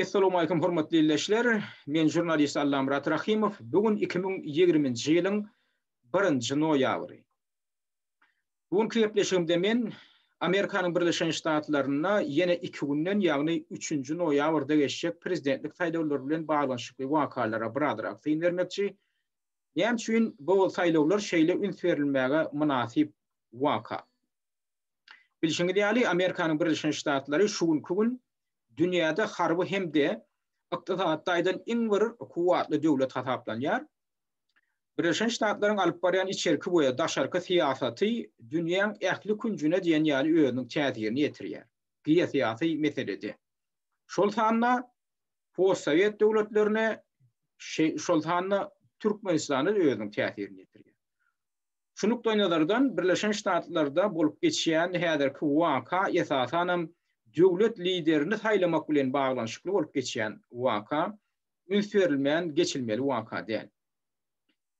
Assalamu alaykum hormatly izleyiciler. Men jurnalist Allam Murat Rahimov. Bugün 2020 yılın 1 noyabry. Bugün kepleşimde men Amerikanın Birleşen Ştatlarına yine 2 günden ýagny 3 noyabrda geçecek prezidentlik saýlawlary bilen baglanyşykly wakalara birader aksyn vermekçi. Näme üçin bu saýlawlar şeýle üns berilmäge münasip waka. Bilşiňiz ýaly Amerikanın Birleşen Ştatları şu gün dünyada harby hemde ykdysadydan iň bir kuwatly döwlet hasaplanýar. Birleşen Ştatlaryň alyp barýan içerki boýa daşarky siýasaty dünýäň ähli künjüne diýen ýaly özüniň täsirini ýetirýär. Geosyýasy meselede. Şol sanna post-sowet döwletlerine şol sanna Türkmenistana özüniň täsirini ýetirýär. Şunukdaýlardan Birleşen Ştatlarda bolup geçýän häzirki waka esasanam döwlet liderini saýlamak bilen baglanyşykly bolup geçýän waka üns berilmeýän geçilmeli waka däl.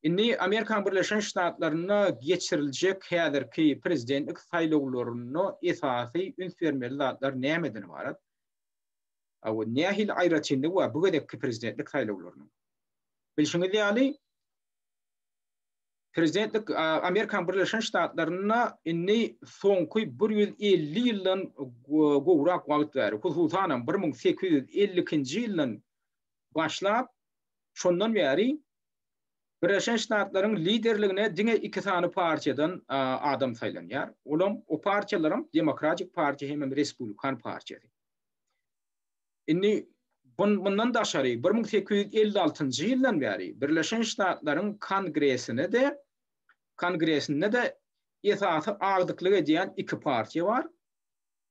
Indi Amerikan Birleşen Ştatlaryna geçiriljek häzirki prezidentlik saýlawlaryny esasy üns bermeli zatlar nämeden barat? Aw nähil aýratyndy we bu gedekki prezidentlik saýlawlaryny. Bilşiňiz ýaly prezidentlik Amerikan Birleşen Ştatlaryna inni soňky 150 ýyldan gowrak wagt bäri, hususan 1850-nji ýyldan başlap şondan bäri Birleşen Ştatlaryň liderligine diňe 2 sany partiýadan adam saýlanýar. Olam o partiýalaryň Demokratik Partiýa hem Respublikan Partiýasy. Inni bundan daşary 1856-njy ýyldan bäri Birleşen Ştatlaryň Kongresinde de esasy agdyklyk edýän 2 partiýa bar.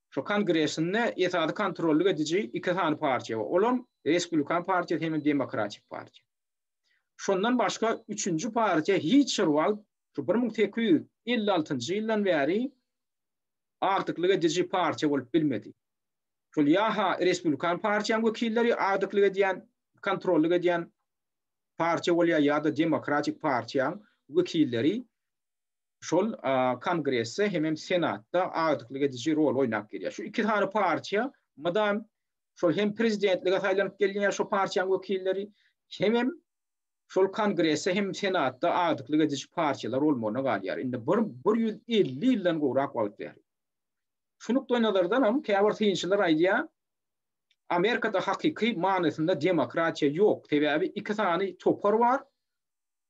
Şo Kongresinde esasy kontrollyk edici 2 sany partiýa bar. Olam Respublikan Partiýa hem Demokratik Partiýa. Şondan başga 3-nji partiýa hiç şerwal 1856-njy ýyldan bäri agdyklyk edici partiýa bolup bilmedi. Şol ýa Respublikan Partiýanyň wekilleri agdyklyk edýän, kontrollyk edýän partiýa bolýar ýa-da Demokratik Partiýanyň wekilleri şol Kongresse hem Senatda agdyklyk edici rol oýnap gelýär. Şu 2 sany partiýa madam şol hem prezidentlige saýlanyp gelýär şo partiýanyň wekilleri hem şol Kongresse hem Senatda agdyklyk edici partiýalar bolmagyna galýar. Indi 150 ýyldan gowrak wagt ber. Şunukdaýlardan hem käbir synçylar aýdýar Amerikada hakyky manysynda demokratiýa ýok. Sebäbi 2 sany topar bar.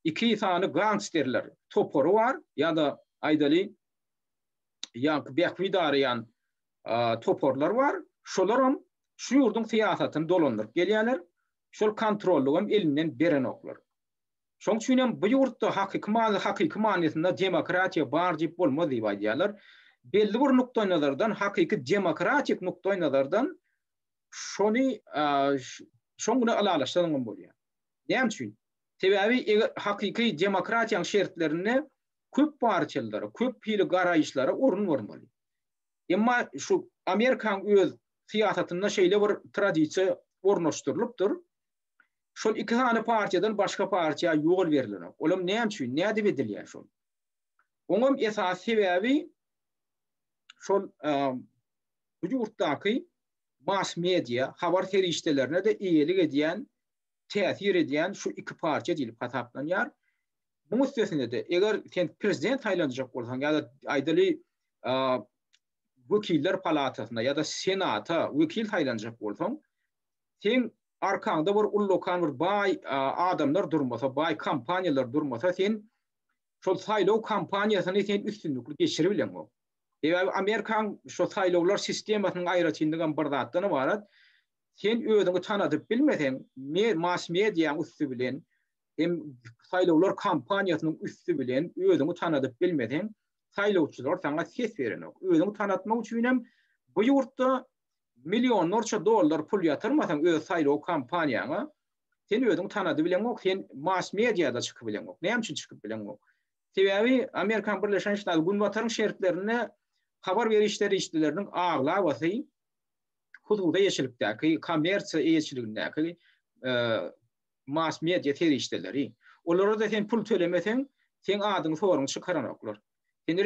2 sany gangsterler toporu var ýa-da aýdaly ýa bekwidaryan toporlar var. Şolaram şu ýurduň siýasatyny dolandyryp gelýärler. Şol kontrolligim elinden beren oklar. Şoň üçin bu ýurtda hakyky manysynda demokratiýa bar diýip bolmaz diýip aýdýarlar. Belli bir nukdaýlardan hakyky demokratik nukdaýlardan şoňa alalaşdyrylan bolýar. Näme üçin? Sebäbi hakyky demokratiýanyň şertlerini köp partiýalary, köp hili garaýyşlara urun bermeli. Emma şu Amerikan öz siýasatynda şeýle bir tradisiýa ornaşdyrylypdyr. Şol 2 sany partiýadan başga partiýa ýol berilir. Olam näme üçin? Näde edilýär şol? Oňam esas sebäbi şol bu ýurtdaky mass media, habar terişdelerine de iyilik edýän, täsir edýän şu 2 partiýa diýilip hasaplanýar. Bu müstesinde de eger sen prezident saýlanjak bolsaň ýa-da aýdaly wekiller palatasyna ýa-da senata wekil saýlanjak bolsaň, sen arkaňda bir ullokan bir baý adamlar durmasa, baý kampaniýalar durmasa, sen şol saýlaw kampaniýasyny sen üstünlükli geçirip bilenok. Amerikan şo saýlawlar sistemasynyň aýratyndygan bir zatdan ibarat. Sen özüňi tanadyp bilmeseň, mass mediýanyň üstü bilen, hem saýlawlar kampaniýasynyň üstü bilen özüňi tanadyp bilmeseň, saýlawçylar sana ses berenok. Özüňi tanatmak üçin hem bu ýurtda milyonlarça dollar pul ýatyrmasaň öz saýlaw kampaniýaňa, sen özüňi tanadyp bilenok, sen mass mediýada çykyp bilenok. Näme üçin çykyp bilenok? Sebäbi Amerikan Birleşen Ştatlaryň günbatyryň şertlerini habar berişleri işçilerinin ağla basy hududa ýeşilikdäki kommersiýa ýeşiligindäki mass media terişdeleri. Olara da sen pul tölemeseň, sen adyňy soruň çykaranoklar. Sen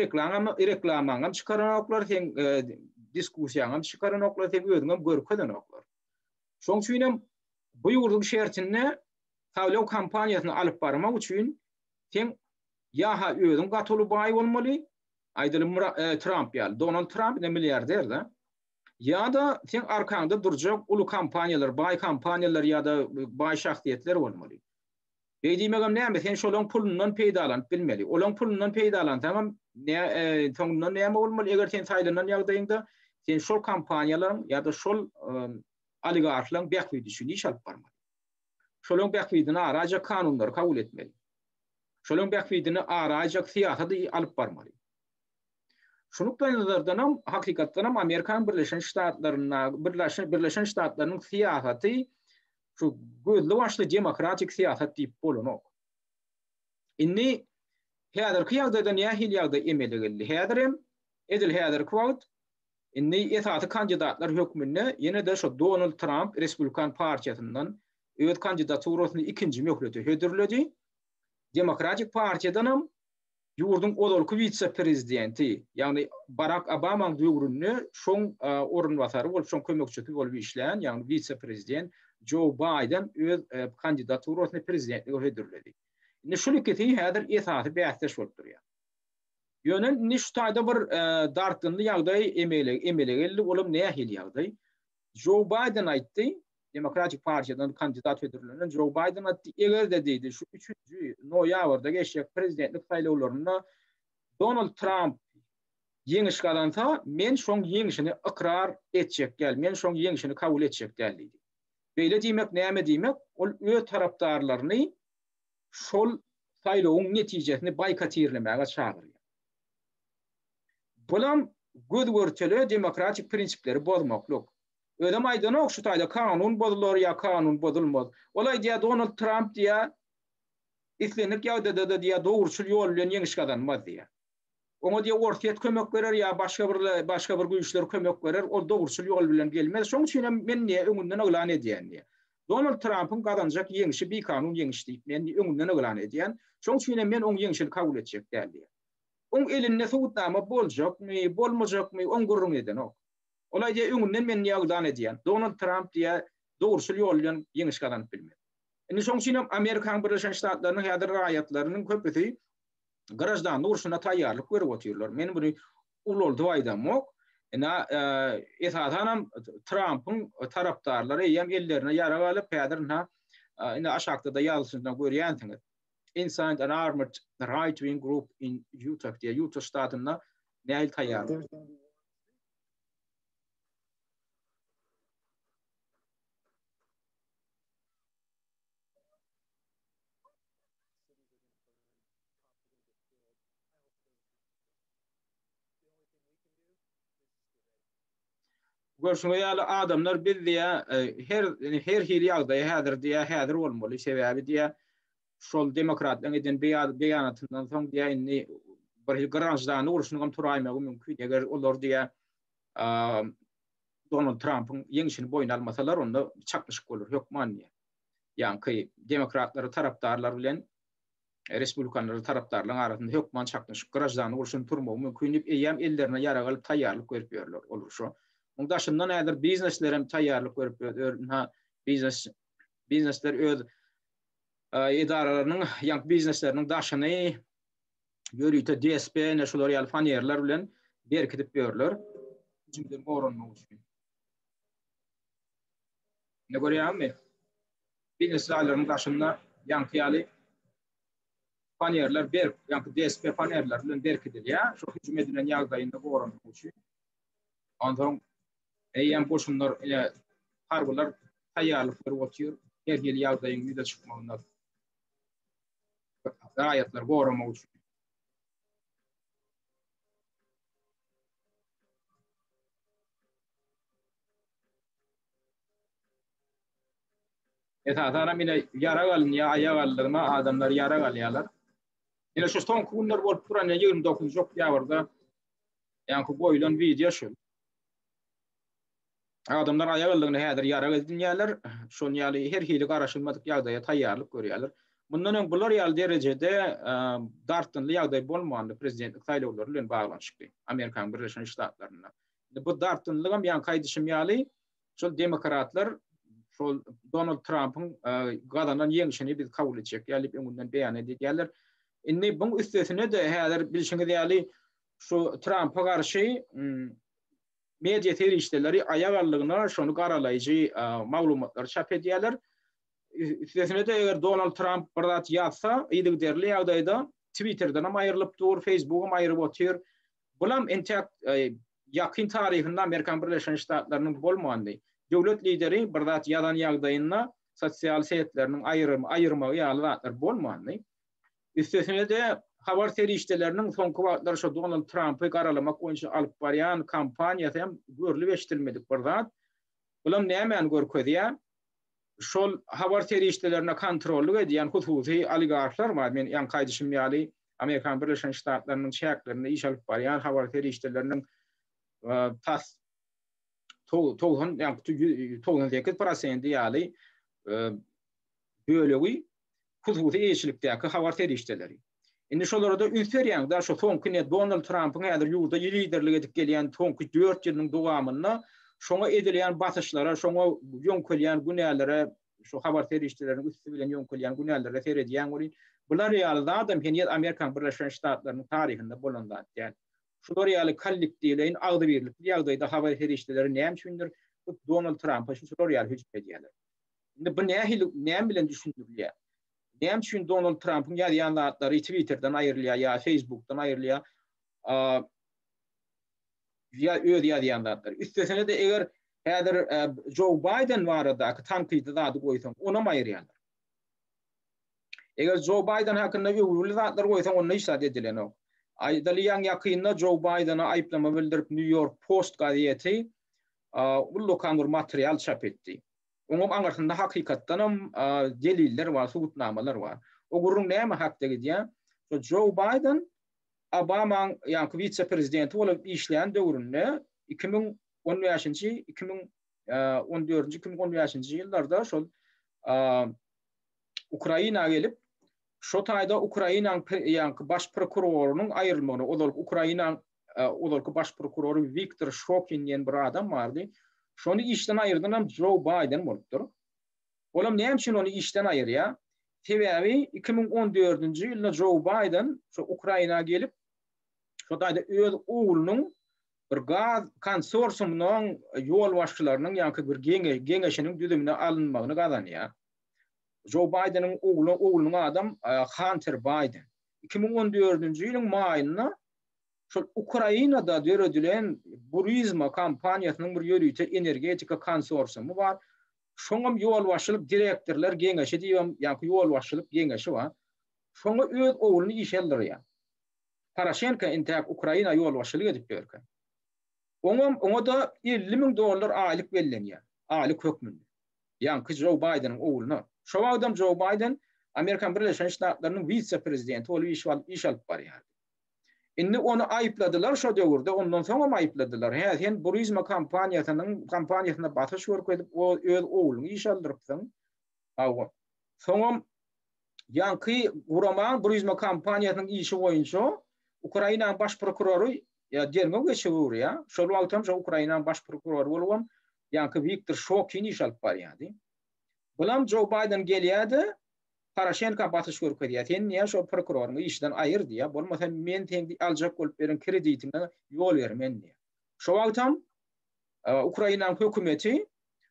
reklamaňam çykaranoklar, sen diskussiýaňam çykaranoklar, sen özüňem görkelenoklar. Şoň üçin bu ýurdun şertinde taýlaw kampaniýasyny alyp barmak üçin sen yaha özüň gatyly baý bolmaly, aýdylym Trump ýaly, Donald Trump ne milliarder da. Ya da sen arkaňda durjak ulu kampaniýalar, baý kampaniýalar ýa-da baý şahsiýetler bolmaly. Beýdimegem näme sen şolaň pulundan peýdalanyp bilmeli. Olaň pulundan peýdalan tamam, toňundan näme bolmaly? Eger sen saýlanan ýagdaýynda sen şol kampaniýalaryň ýa-da şol oligarklaryň bähwidi üçin iş alyp barmaly. Şolaň bähwidini arajak kanunlar kabul etmeli. Şolaň bähwidini arajak siýasady alyp barmaly. Şunukdan nazardanam hakykatdanam Amerikan Birleşen Birleşen Ştatlarynyň siýasaty şu gözli başly demokratik siýasat diýip bolanok. Inni häzirki ýagdaýda nähil ýagdaý emeli geldi. Häzirim edil häzir kwagt inni esaty kandidatlar hökmünde ýene de şu Donald Trump Respublikan partiýasyndan öz kandidaturasyny ikinji möhürleti hödürledi. Demokratik partiýadanam ýurdun odolky vice-prezidenti, ýagny Barack Obama'ň döwründe şoň orunbasary bolup, şoň kömekçisi bolup işleýän, ýagny vice-prezident Joe Biden öz kandidaturasyny prezidentlige hödürledi. Indi şu ikisi häzir esasy bäsleş bolup durýar. Ýönen niştaýda bir dartynly ýagdaý emele geldi, olam nähil ýagdaý. Joe Biden aýtdy, Demokratik Partiýadan kandidat hödürlenen Joe Biden aýtdy, eger de diýdi şu 3-nji noýabrda geçýek prezidentlik saýlawlaryna Donald Trump ýeňiş galansa, men şoň ýeňişini ikrar etjek gel, men şoň ýeňişini kabul etjek gel diýdi. Beýle diýmek näme diýmek? Ol öz tarapdarlaryny şol saýlawyň netijesini boykot etmemäge çagyrýar. Bulam göz demokratik prinsipleri bozmaklyk. Ödem aýdanyk şu taýda kanun bozular ýa kanun bozulmaz. Olay diýä Donald Trump diýä islenip ýagdaýda diýä dogurçul ýol bilen ýeňiş gadanmaz diýä. Oňa diýä ortaýat kömek berer ýa başga bir güýçler kömek berer, ol dogurçul ýol bilen gelmez. Şoň üçin men niýe öňünden oglan edýän diýä. Donald Trump'ın kazanacak ýeňişi bir kanun ýeňiş diýip men öňünden oglan edýän. Şoň üçin men oň ýeňişini kabul etjek däl. Oň elinde sowutnama boljakmy, bolmajakmy oň gurrun eden ok. Olay diýä öňünden men niýe oglan edýän. Donald Trump diýä dogurçul ýol bilen ýeňiş gazanyp bilmedi. Indi şoň üçin Amerikan Birleşen Ştatlarynyň häzir raýatlarynyň köpüsi garajdan urşuna taýýarlyk görüp oturýarlar. Men bunu ulul duaýdamok. Esasanam Trump'ın tarapdarları ýa ellerine ýara alyp häzir indi aşakda da ýazgysyna görýänsiňiz. Inside an armored right-wing group in Utah diye Utah ştatında nähil taýýar. Görşüňe ýaly adamlar biz diýä her hili ýagdaý häzir diýä häzir bolmaly, sebäbi diýä şol demokratlaryň eden beýanatyndan soň diýä indi bir garajdan uruşyny turaýmagy mümkin. Eger olar diýä Donald Trump'ın ýeňişini boyun almasalar onda çaklaşyk bolar, hökman diýä. Ýani demokratlar tarapdarlar bilen Respublikanlar tarapdarlaryň arasynda hökman çaklaşyk garajdan uruşyny turmagy mümkin diýip eýem ellerine ýara galyp taýýarlyk görüp berler olur şo. Ondaşyndan äder bizneslerim taýýarlyk görüp berler. Biznesler öz idaralarının ýa biznesleriniň daşyny görüýte DSP ne şolar ýaly fanerler bilen berkitip berler. Jimden goranmak üçin. Ne görýärmi? Biznesleriniň daşyna ýa fanerler ýa DSP fanerler bilen berkitilýär. Şo hüjüm edilen ýagdaýynda goranmak üçin. Ondan eýem boşunlar ile harbylar taýýarlyk görüp oturýar. Her ýyl ýagdaýyň ýüze çykmagyna raýatlar goramak üçin. Esasana mine ýara galyn ýa aýag aldygyna adamlar ýara galýarlar. Ine şu soň günler bolup duran 29 oktyýabrda ýa-ni boýlan video şu. Adamlar aýag aldygyna häzir ýara edilýärler. Şol ýaly her hili garaşylmadyk ýagdaýa taýýarlyk görýärler. Bundan öň bular ýaly derejede dartynly ýagdaý bolmaganda prezidentlik saýlawlary bilen baglanyşykdy Amerikan Birleşen Ştatlaryna. Bu dartynlygam ýa-ni kaýdyşym ýaly şol demokratlar şol Donald Trump'ın gadanan yeňişini biz kabul etjek. Ýaly öňünden beýan edýärler. Indi bu üstesine de häzir bilşiňiz ýaly şu Trump'a garşy media terişleri ayagarlygyna şonu garalaýjy maglumatlar çap edýärler. Üstesine de eger Donald Trump bir zat ýatsa, ýylyk derli ýagdaýda Twitter'dan hem aýrylyp dur, Facebook'um aýryp otyr. Bulam entek yakın tarihinde Amerikan Birleşik Ştatlarynyň bolmandy. Döwlet lideri bir zat ýadan ýagdaýynda sosial setleriniň aýyrmagy ýaly bolmandy. Üstesine de habar terişlerinin soňky wagtlar şu Donald Trump'y garalamak boýunça alyp barýan kampaniýasy hem görülip eşdilmedik bir zat. Bulam näme görkezýär? Şol habar terişlerine kontrolü edýän hususy oligarklar var. Men ýan gaýdyşym ýaly Amerikan Birleşik Ştatlarynyň şäherlerinde iş alyp barýan habar terişleriniň tas 98% ýaly bölegi hususy eşlikdäki habar terişleri. Indi şolarda ünsürýän da şu soňky Donald Trump'yň häzir ýurda liderlik edip gelýän soňky 4 ýylyň dowamyna şoňa edilýän basışlara, şoňa ýöňkelýän günälere, şu habar terişleriniň üstü bilen ýöňkelýän günälere seredýän bolýan. Bular ýaly adam henüz Amerikan Birleşik Ştatlarynyň tarihinde bolanlar. Yani şular ýaly kallik diýilen agdy birlik ýagdaýda habar terişleri näme üçindir? Donald Trump'a şular ýaly hüjüm edýärler. Indi bu näme bilen düşündirilýär? Näme üçin Donald Trump'yň ýaýanlatlary Twitter'dan aýrylýar ýa Facebook'dan aýrylýar? Ya öz ýaýanlatlar. Üstesine de eger häzir Joe Biden barada tanqid zady goýsaň, ona aýrýarlar. Eger Joe Biden hakynda ýöwürli zatlar goýsaň, onu islat edilen o. Aýdalýan ýakynda Joe Biden'a aýplama bildirip New York Post gazetesi ullukan bir material çap etdi. Oňam aňartynda hakykatdan hem deliller var, subutnamalar var. O gurrun näme hakda gidýär? Joe Biden Obama ýa-ni vice-prezidenti bolup işleýän döwründe 2015-nji 2014-nji 2015-nji ýyllarda şol Ukraina gelip şo taýda Ukrainanyň ýa-ni baş prokurorunyň aýrylmagyny, olar Ukrainanyň olarky baş prokuroru Viktor Shokin diýen bir adam bardy. Şonu işden aýyrdan Joe Biden bolupdyr. Olam näme üçin onu işden aýyrýar? Sebebi 2014-nji ýylda Joe Biden şu Ukraina gelip şu taýda öz oglunyň bir gaz konsorsiumynyň ýol başçylarynyň ýa-ni bir geňeşiniň düzümine alınmagyny gazanýar. Joe Biden'ın oğlunun adam Hunter Biden. 2014-nji ýylyň maýynda şu Ukrainada döredilen Burisma kampaniýasynyň bir ýörüýte energetika konsorsiumy bar. Şoňam ýol başçylyk direktorlar geňeşi diýem, ýa-ni ýol başçylyk geňeşi bar. Şoňa öz ogluny işeldirýär. Poroshenko entek Ukraina ýol başçylyk edip berken. Oňa da $50.000 aýlyk berilýär. Aýlyk hökmünde. Ýa-ni Joe Biden'ın oğluna. Şu adam Joe Biden Amerikan Birleşik Ştatlarynyň vice-prezidenti bolup iş alyp barýar. Indi onu aýpladylar şu döwürde, ondan soňra aýpladylar. Häzir Burisma kampaniýasyna batyş görkezip o öz ogluny iş aldyrypdyň. Soňra ýa-ni Guraman Burisma kampaniýasynyň işi boýunça Ukrainanyň baş prokuroru dermek geçýär. Şol wagtda Ukrainanyň baş prokuroru bolup ýa-ni Viktor Shokin iş alyp barýardy. Bulam Joe Biden gelýärdi, Poroshenko batyş görkezýär. Sen niýe şo prokuroruny işden aýyrdy ýa? Bolmasa men teňdi aljak bolup beren kreditine ýol bermen diýär. Şo wagtam Ukrainanyň hökümeti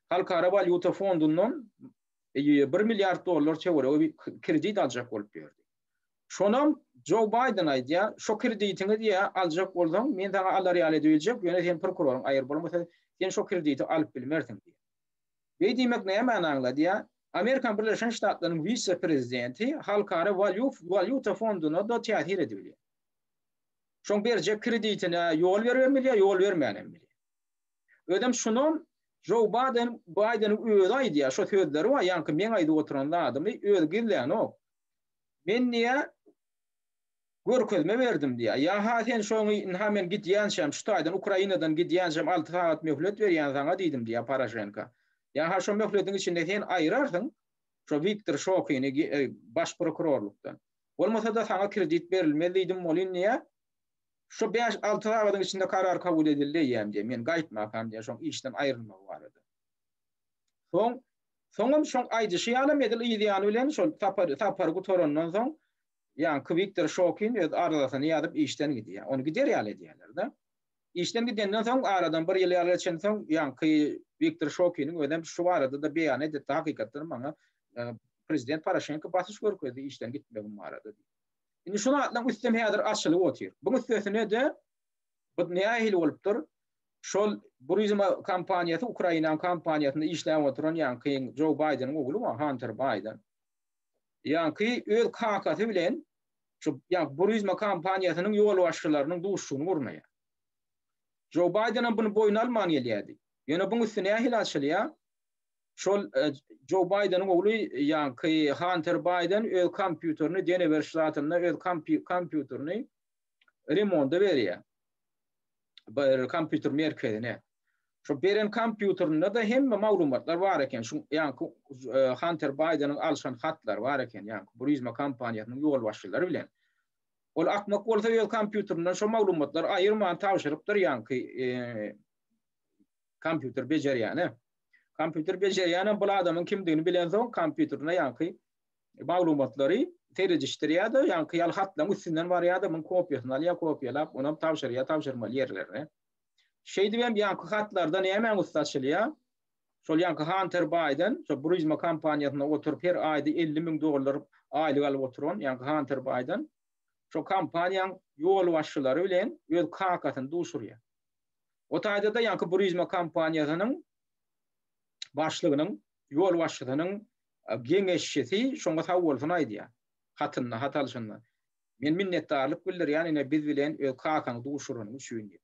Halkara Valyuta Fondundan $1 milyard çewre kredit aljak bolup berdi. Şonam Joe Biden aýdýar, şo kreditini diýär aljak bolsam, men taňa alar ýaly edýäjek, ýöne sen prokuroruň aýyr bolmasa sen şo krediti alyp bilmersiň diýär. Ve demek näme anlaýdy ýa? Amerikan Birleşik Ştatlarynyň vice-prezidenti Halkara Valyuta Fonduna da täsir edilýär. Şoň berjek kreditine ýol bermeli, ýol bermeli. Ödem şunu Joe Biden'ın öz aýdýar, şo sözleri var, ýa-ni men aýdy oturanda adamy öz gilläni o. Men niýe görkezme berdim diýär. Ya sen şoňy hemen gidýänşem, şu taýdan Ukrainadan gidýänşem 6 saat möhlet berýän saňa diýdim diýär Poroshenko. Ya şo möhletin içinde sen aýyrarsың, şo Viktor Shokin'i baş prokurorlukdan. Bolmasa da saňa kredit berilmeli diýdim, bolýan niýe? Şo 5-6 saatdyň içinde karar kabul edildi diýem diýär. Men gaýtmakam diýär, şoň işden aýrylmak barady. Soň Soňam şoň aýdyşy ýalym edil ideýany bilen şol tapar gutorandan soň ýa-ni Viktor Shokin öz aralasyny ýazyp işden gidýär. Onu gider ýaly edýärler da. İşden gidenden soň aradan bir ýyl ýalyçan soň ýa-ni Viktor Shokiniň ödem şu arada da beýan edip hakykatdan maňa prezident Poroshenko basyş görkezdi işden gitmegim arada. Indi şuna atlan üstem häzir açylyp otyr. Bu üstesine de bu nähil bolupdyr. Şol Burizma kampaniýasy Ukraina kampaniýasynda işläp oturan ýa-ni Joe Biden'in ogly Hunter Biden. Ýa-ni öz kakasy bilen şu Burizma kampaniýasynyň ýol başçylarynyň duşuny gurmaýar. Joe Biden'ın bunu boyun alman gelýärdi. Ýöne bu üstüne nähil açylýar. Şol Joe Biden'ın ogly ýa-ni Hunter Biden öz kompýuterini Denver ştatynda öz kompýuterini remonda berýär. Bir kompýuter merkezine. Şu beren kompýuterinde da hemme maglumatlar bar eken. Şu ýa-ni Hunter Biden'ın alşan hatlar bar eken. Ýa-ni Burizma kampaniýasynyň ýol başçylary bilen. Ol akmak bolsa ýol kompýuterinden şu maglumatlar aýyrman tapşyrypdyr ýa-ni kompýuter bejerýäni. Kompýuter bejerýäni bu adamyň kimdigini bilen soň kompýuterine ýa-ni maglumatlary terjişdirýärdi, ýa-ni ýal hatlaryň üstünden barýardy, muň kopýasyny alýar, kopýalap, onu tapşyrmaly ýerlerine. Şeýdi bilen ýa-ni hatlarda näme ustaçylýar? Şol ýa-ni Hunter Biden, şu Burizma kampaniýasyna oturup her aýda $50,000 aýlyk alyp oturan ýa-ni Hunter Biden şu kampaniýaň ýol başçylary bilen öz kakasyny duşurýar. O taýda da ýa-ni Burizma kampaniýasynyň başlygynyň ýol başçysynyň geňeşçisi şoňa sowalsyny aýdýar. Hatyna, hatalşyna. Men minnetdarlyk bildirýän, ýa-ni biz bilen öz kakany duşuranyň üçin.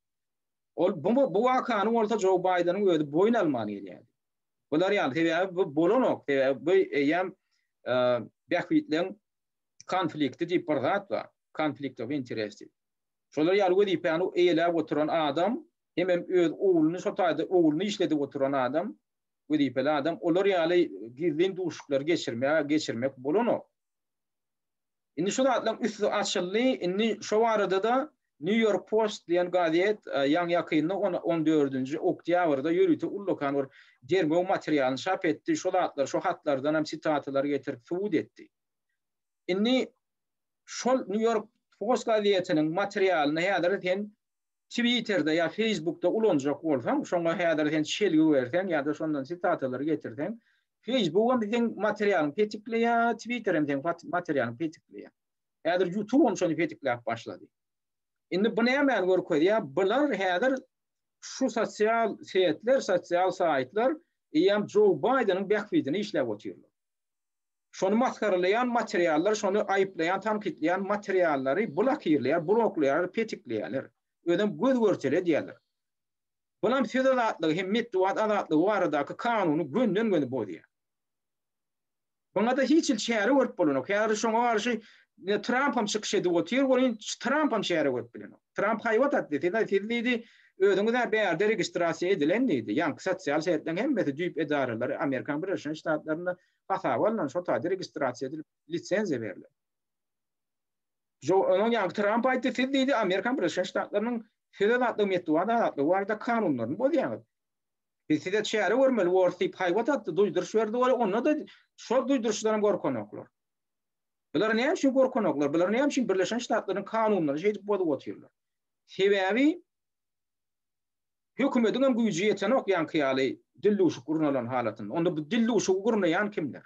Ol bu wakany bolsa Joe Biden'ın öýde boyun almany gelýär. Bular ýaly bu bolanok, bu ýam bähwitleň konflikti diýip bir zat bar. Conflict of interest. Şolar ýaly wedipäni eýläp oturan adam, hemem öz ogluny şotaýda ogluny işledip oturan adam, wedipäli adam, olar ýaly gizlin duşuklar geçirmek bolanok. Indi şu atlan üstü açyldy, indi şu arada da New York Post diýen gazet ýaňyakynda 14-nji oktýabrda ýürüti ullukan bir derme materialyny çap etdi. Şu hatlardan hem sitatlar getirip suwud etdi. Indi şol New York Post gazetiniň materialyny häzir sen Twitter'da ya Facebook'da ulanjak bolsaň, şoňa häzir sen şelgi bersen ýa-da şondan sitatlar getirsen, Facebook'un sen materialyny petikleýär, Twitter'em sen materialyny petikleýär. Häzir YouTube'um şonu petikläp başlady. Indi bu näme görkezýär? Bular häzir şu sosial setler, sosial saýtlar ýa Joe Biden'ın bähwidini işläp oturýarlar. Şonu maskaralayan materiallar, şonu aýyplayan, tanqidleyen materiallary bloklaýar, petikleýärler. Ödem göz görçeli diýerler. Bulam fedalatlyk hem metduat adatlyk baradaky kanuny günden-güne bozýar. Buna da hiç şäher görüp bolanok. Häzir şoňa garşy Trump'am çykyş edip otyr, bolýan Trump'am şäher görüp bilenok. Trump haýwat atdy, dedi ödüňizde bäýerde registrasiýa edilen diýdi. Ýa-ni sosial setden hemmesi düýp edaralary Amerikan Birleşik Ştatlaryna pasawalan şo taýda registrasiýa edilip lisensiýa berildi. Onun ýa-ni Trump aýtdy, dedi Amerikan Birleşik Ştatlarynyň fedalatlyk metduada barada kanunlaryny bozýar. Bizde şäher görmeli worthyp haýwat atdy, duýduruş berdi, onda da şo duýduruşlardan gorkanoklar. Bular näme üçin gorkanoklar? Bular näme üçin Birleşik Ştatlarynyň kanunlary şeýdip bozup oturýarlar? Sebäbi hökümetiň hem güýji ýetenok ýa-ni ýaly dilluşuk gurnalan halatynda. Onda bu dilluşuk gurnayan kimler?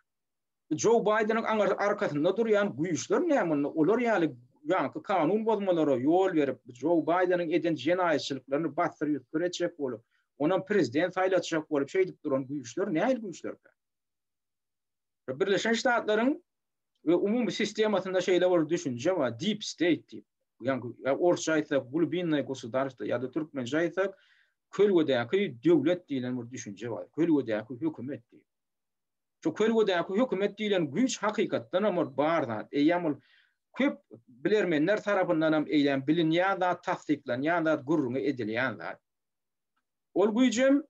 Joe Biden'ın arkasında durýan güýçler näme? Olar ýaly kanun bozmalary ýol berip Joe Biden'ın eden jenaýetçiliklaryny bastyryp göreçek bolup, ona prezident saýlatjak bolup şeýdip duran güýçler näme güýçler? Birleşik Ştatlaryň we umumy sistemasynda şeýle bir düşünje bar, deep state diýip. Ýa-ni orçy aýtsak, glubinnaý gosударство ýa-da türkmençe aýtsak, kölgedäki döwlet diýilen bir düşünje bar. Kölgedäki hökümet diýip. Şu kölgedäki hökümet diýilen güýç hakykatdan ama bar zat. Eýamyl köp bilermenler tarapyndan hem eýlen bilinýän zat, tasdiklenýän zat, gurrungy edilýän zat. Ol güýjem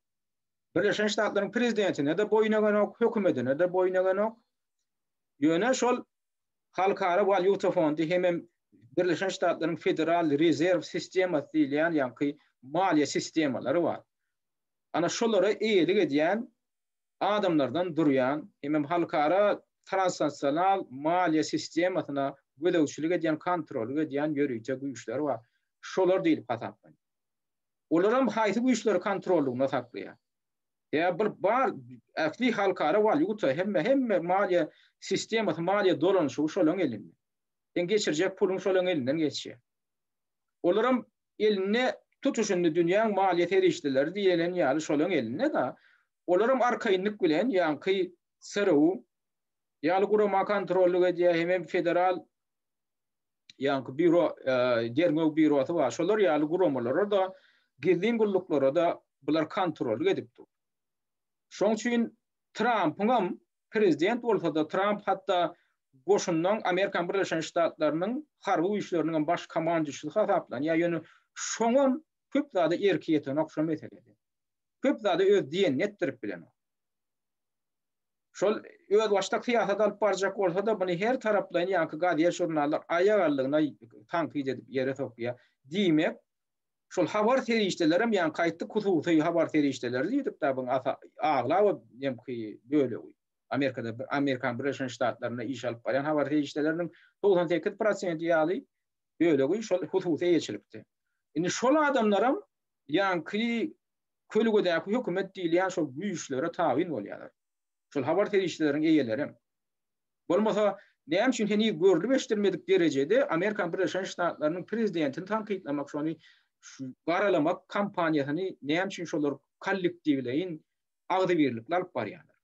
Birleşik Ştatlaryň prezidentine de boyun egenok, hökümetine de boyun egenok. Ýöne şol halkara valyuta fondy hem Birleşik Ştatlaryň federal rezerv sistemasy diýilen ýa-ni maliýe sistemalary bar. Ana şolara eýelik edýän adamlardan duryan, hem halkara transnasyonal maliye sistematına gödäwçilik edýän, kontrol edýän ýörüýçe güýçler bar. Şolar diýilip hataplan. Olaram haýsy güýçleri kontrolüne saklaýar. Ya bir bar äfli halkara walyuta hemme maliye sistemat, maliye dolanşy şolaň elinde. En geçirjek pulun şolaň elinden geçýär. Olaram eline tutuşunly dünýäň maliýet erişdileri diýelen ýaly şolaň elinde da olaram arkaýynlyk bilen ýanky SRU ýaly gurama kontrolü edýär hem federal ýanky büro derňög bürosu bar. Şolar ýaly guramalara da gizlin gulluklara da bular kontrol edip dur. Şoň üçin Trump'ın prezident bolsa da Trump hatda goşundan Amerikan Birleşen Ştatlarynyň harby güýçleriniň baş komandçysy hasaplan. Ýa-ni şoňam köp zada erkiýetine okşam etedi. Köp zada öz diýen netdirip bilen. Şol öz başda syýasat alyp barjak bolsa da buny her tarapdan ýanky gaziýet jurnallar aýagallygyna tanqid edip ýere tokýa diýmek. Şol habar terişdelerim ýa-ni gaýtdy kutusy habar terişdeleri diýip da buň aglaba ýemki böyle goý. Amerikan Birleşen Ştatlaryna iş alyp baran habar terişdeleriniň 98% ýaly böyle goý şol kutusy ýeçilipdi. Indi şol adamlaram ýanky kölgedäki hökümet diýilýän şol güýçlere tabin bolýarlar. Şol habar terişdeleriniň eýeleri. Bolmasa näme üçin heni görülip eşdirmedik derejede Amerikan Birleşen Ştatlarynyň prezidentini tanqidlamak, şonu garalamak kampaniýasyny näme üçin şolar kollektiwleýin agdy birlikler alyp barýarlar.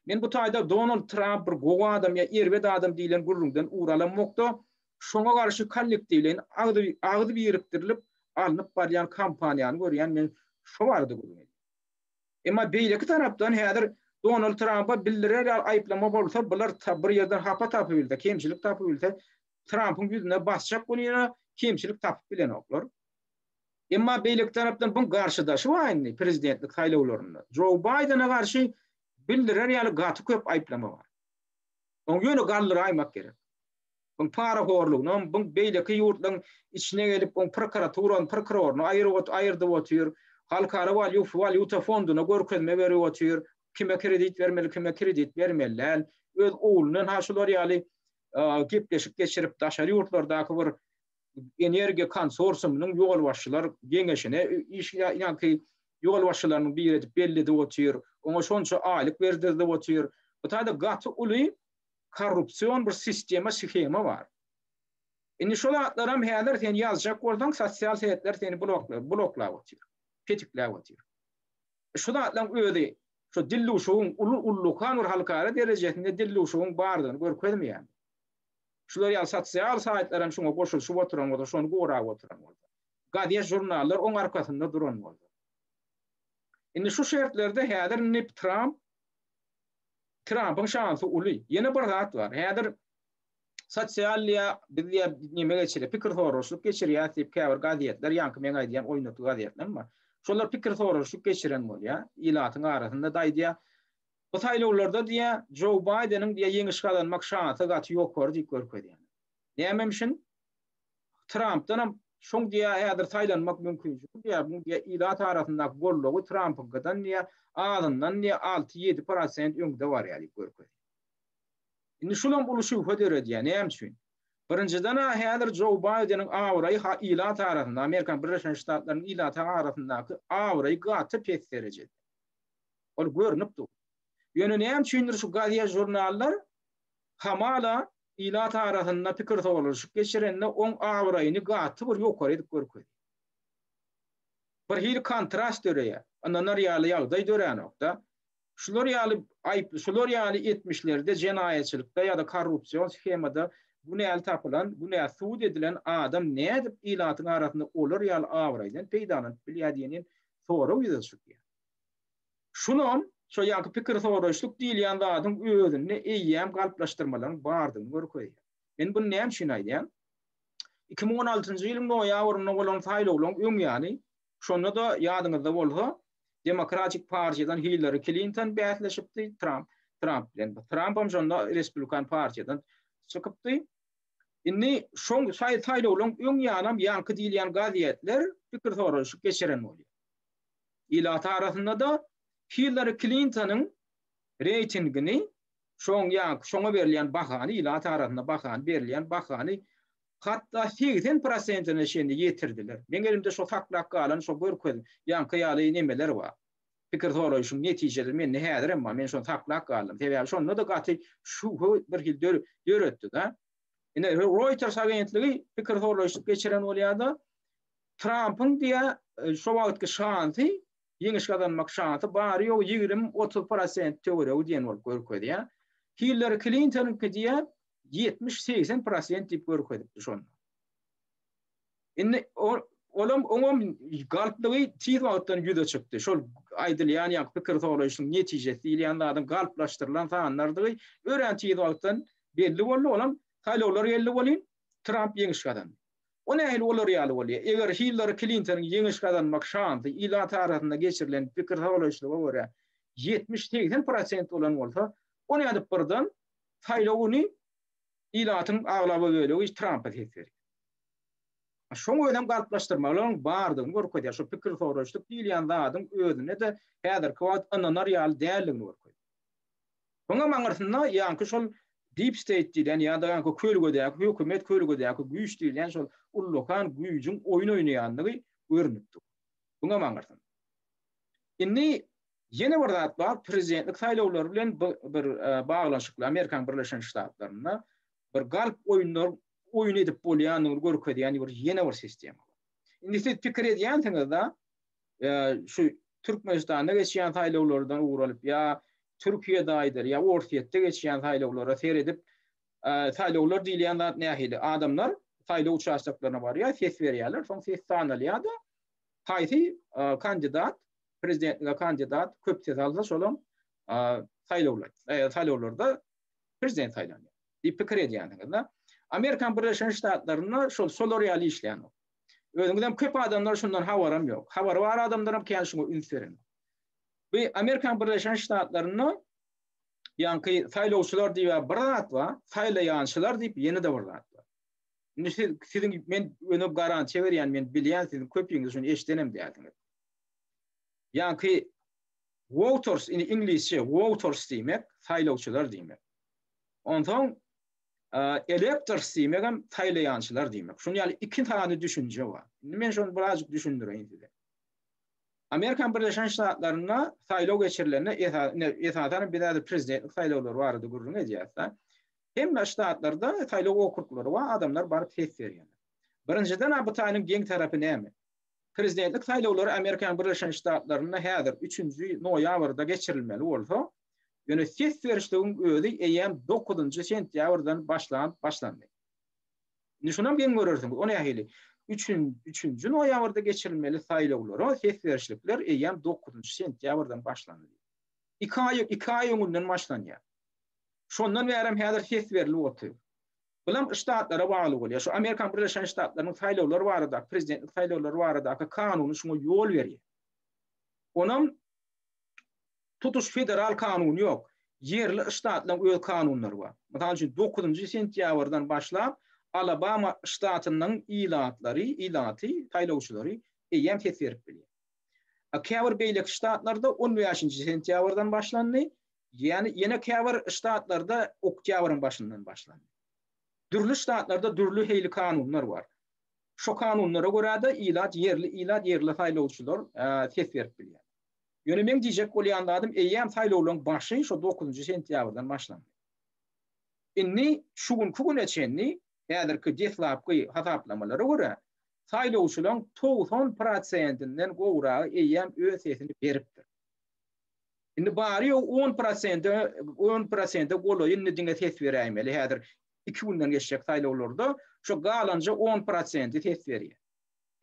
Men bu taýda Donald Trump bir gowa adam ýa erbet adam diýilen gurulňdan uralanmakda şoňa garşy kollektiwleýin agdy birlikdirilip alınıp barýan kampaniýany görýän men şo bardy gurulňy. Emma beýleki tarapdan häzir Donald Trump'a bildirer aýplama bolsa bular bir ýerden hapa tapyp bildi, kemçilik tapyp bildi. Trump'ın ýüzüne basjak bolýar, kemçilik tapyp bilen oklar. Emma beýleki tarapdan bu garşydaşy waýny prezidentlik saýlawlarynda Joe Biden'a garşy bildirer ýaly gaty köp aýplama bar. Oň ýöne gallyry aýmak gerek. Bu para horlugyny, bu beýleki ýurtlaryň içine gelip bu prokuratyny aýyrdy otýar, halkara walyuta fonduna görkezme berip otýar. Kime kredit vermeli, kime kredit vermeliler. Öz oğlunun haşular ýaly gepleşip geçirip daşary ýurtlardaky bir energiýa konsorsiumynyň ýol başçylar geňeşine iş ýa-ni ýol başçylarynyň bir edip belli de otýar. Oňa şonça aýlyk berdirdi otýar. Bu taýda gaty uly korrupsiýon bir sistema, schema bar. Indi şol atlaram häzir sen ýazjak bolsaň sosial setler seni bloklap otýar. Tetikläp otýar. Şol atlaryň özi şu dilluşuň ullukan ur halkara derejesinde dilluşuň bardygyny görkezmeýär. Şular ýa sosial saýtlaram şoňa goşulyp oturan bolsa, şonu gorap oturan bolsa. Gaziýet jurnallar oň arkasynda duran bolsa. Indi şu şertlerde häzir Trump'ın şansy uly. Ýene bir zat bar. Häzir sosial bizde nime geçirip pikir soruşyp geçirýär diýip käbir gaziýetler ýanky men aýdýan oýnaty gaziýetler bar. Şolar pikir soruşyp geçiren bolýar. Ilatyň arasynda daýdýar. Bu saýlawlarda diýär Joe Biden'ın diýär ýeňiş galanmak şansy gaty ýokdur diýip görkezýär. Näme üçin? Trump'dan şoň diýär häzir saýlanmak mümkin. Diýär bu diýär ilat arasyndaky gollugy Trump'dan diýär alyndan diýär 6-7% öňde bar ýaly görkezýär. Indi şolam buluşy höder diýär. Näme üçin? Birinciden häzir Joe Biden'ın awraý ilat arasynda Amerikan Birleşen Ştatlarynyň ilat arasyndaky awraý gaty pes derejede. Ol görnüp dur. Ýöne näme üçindir şu gaziýet jurnallar hamala ilat arasynda pikir soruşyp geçirende oň awraýyny gaty bir ýokary edip görkezýär. Bir hil kontrast döreýär. Andan ýaly ýagdaý dörenokda. Şular ýaly 70'lerde jenaýetçilikde ýa-da korrupsiýon schemada bu näl tapylan, bu näl suud edilen adam nädip ilatyň arasynda olar ýaly awraýdan peýdanyp bilýärdiňini soraw ýazýar. Şunam şo ýanky pikir soruşlyk diýilýän zadyň özüni eýýäm galplaşdyrmalaryň bardygyny görkezýär. Men bunu näme üçin aýdýam? 2016-njy ýylyň noýabryna bolan saýlawlaryň öňýany şonda da ýadyňyzda bolsa Demokratik Partiýadan Hillary Clinton bäsleşipdi Trump bilen. Trump hem şonda Respublikan Partiýadan çykypdy. Indi şoň saýlawlaryň öňýanam ýanky diýilýän gaziýetler pikir soruşyp geçiren bolýar. Ilat arasynda da Hillary Clinton'ın reytingini şoňa berilen bahany ila tarapynda bakan berilen bahany hatta 80%'ine şeýle ýetirdiler. Men elimde şo faklak galan şo görkedim. Ýanky ýaly nemeler bar. Pikir soraşyň netijeleri men näder emma men şo faklak galan. Tebe şonu da gaty şu bir hil döretdi da. Ine Reuters agentligi pikir soraşyk geçiren bolýardy. Trump'ın diye şo wagtky şanty ýeňiş kazanmak şanty bary ýok 20-30% töwere diýen bolup görkedi ýa. Hillary Clinton'ky diye 70-80% diýip görkedi şonu. Indi oňam galplygy tiz wagtdan ýüze çykdy. Şol aýdylýan ýa pikir soraşyň netijesi ýa-da galplaşdyrylan sanlardy ören tiz wagtdan belli boldy. Olam taýlawlar belli bolýan. Trump ýeňiş kazandy. O nähil olar ýaly bolýar. Eger Hillary Clinton ýeňiş kazanmak şanty ila tarapynda geçirilen pikir soraşlyga görä 70-80% bolan bolsa, onu adyp birden taýlawyny ilatyň aglaba bölegi Trump'a tetdir. Şoňa önem galplaşdyrmalar bardygyny görkezýär. Şo pikir soraşlyk diýilýän zadyň özüne de häzir kwat ananar ýaly däldigini görkezýär. Şoňa maňarsynda ýanky şol Deep State diýen ýa-da ýanky kölgedäki hökümet kölgedäki güýç diýilen şol ullukan güýjüň oýun oýnaýandygy görnüpdi. Buňa maňarsyn. Indi ýene bir zat bar, prezidentlik saýlawlary bilen bir baglanşykly Amerikan Birleşen Ştatlaryna bir galp oýun edip bolýanyny görkezýän bir ýene bir sistem. Indi siz pikir edýänsiňizde şu Türkmenistanda geçýän saýlawlardan uguralyp ýa Türkiýede aýdyr ýa Orsiýetde geçýän saýlawlara seredip saýlawlar diýilýän zat nähili adamlar saýlaw uçaşlaklaryna barýar, ses berýärler, soň ses sanalýar da haýsy kandidat, prezidentliге kandidat köp ses alsa şolam saýlawlarda prezident saýlanýar. Diýip pikir edýänsiňizde Amerikan Birleşen Ştatlaryna şol solar ýaly işleýän. Özüňizden köp adamlar şundan habaram ýok. Habary bar adamlaram kän şuňa ünseren. Bu Amerikan Birleşen Ştatlaryna ýanky saýlawçylar diýip bir zat bar, saýlaýançylar diýip ýene de bir zat bar. Siziň men önüp garantiýa berýän, men bilýän siziň köpüňiz şunu eşdenem diýäsiňiz. Ýanky voters in Inglizce voters diýmek, saýlawçylar diýmek. Ondan electors diýmek hem saýlaýançylar diýmek. Şunu ýaly iki tane düşünje bar. Men şonu birazjyk düşündireyim size. Amerikan Birleşen Ştatlaryna saýlaw geçirilenine esasen bir prezidentlik saýlawlary bardy gurrun edýärler. Hem ştatlarda saýlaw okrugları bar, adamlar baryp ses berýär. Birinciden bu taýynyň geň tarapy näme? Prezidentlik saýlawlary Amerikan Birleşen Ştatlaryna häzir 3-nji noýabrda geçirilmeli bolsa, ýöne ses berişdigiň özi eýem 9-njy sentýabrdan başlandy. Nişonam geň görürsüň, o nähili 3-nji noýabrda geçirilmeli saýlawlary ses berişlikler eýem 9-njy sentýabrdan başlandy. 2 ay öňünden başlanýar. Şondan bäri häzir ses berilip otur. Bulam ştatlara bagly bolýar. Şu Amerikan Birleşen Ştatlarynyň saýlawlary barada, prezidentlik saýlawlary barada kanuny şoňa ýol berýär. Onam tutuş federal kanuny ýok. Yerli ştatlaryň öz kanunlary bar. Mesela 9-njy sentýabrdan başlap Alabama ştatynyň ilaty saýlawçylary eýem ses berip bilýär. Käbir beýlek ştatlarda 15-nji sentýabrdan başlandy. Yani ýene käbir ştatlarda oktýabryň başyndan başlandy. Dürlü ştatlarda dürlü heyli kanunlar var. Şo kanunlara görä de yerli saýlawçylar ses berip bilýär. Ýöne men diýjek bolýan adam eýem saýlawlaryň başy şo 9-njy sentýabrdan başlandy. Inni şugun etçenni häzirki deslapky hasaplamalara görä saýlawçylaryň 90%-inden gowragy eýem öz sesini beripdir. Indi bari 10% goloýy indi diňe ses berýärmeli. Häzir 2 günden geçecek saýlawlarda şo galanca 10% ses berýär.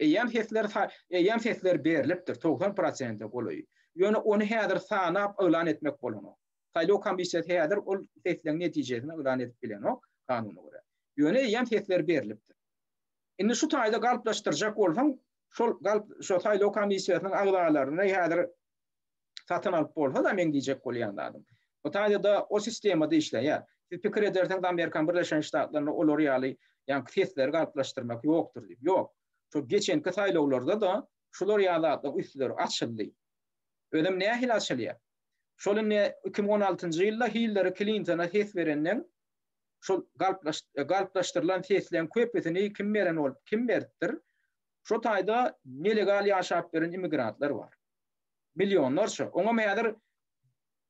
Eýem sesler berilipdir 90% goloýy. Ýöne onu häzir sanap elan etmek bolany. Saýlaw komissiýasy häzir ol sesleriň netijesini elan edip bilenok kanuny görä. Ýöne eýem sesler berilipdir. Indi şu taýda galplaşdyrjak bolsaň şo saýlaw komissiýasynyň agdalaryny häzir satyn alyp bolsa da men diýjek bolýan adam. O taýda o sistemde işleýär. Siz pikir ederseniz Amerikan Birleşen Ştatlaryna olary ýaly ýa sesleri galplaşdyrmak ýokdur diýip. Ýok. Şo geçenki saýlawlarda da şolar ýaly üstleri açyldy. Önem nähili açylýar? Şolun 2016-njy ýylda Hillary Clinton'a hes berenden şol galplaşdyrılan teslen köpetini kim beren bolup kim beripdir? Şo taýda nelegal ýaşap beren immigrantlar bar. Milyonlarça. Oňa meýadyr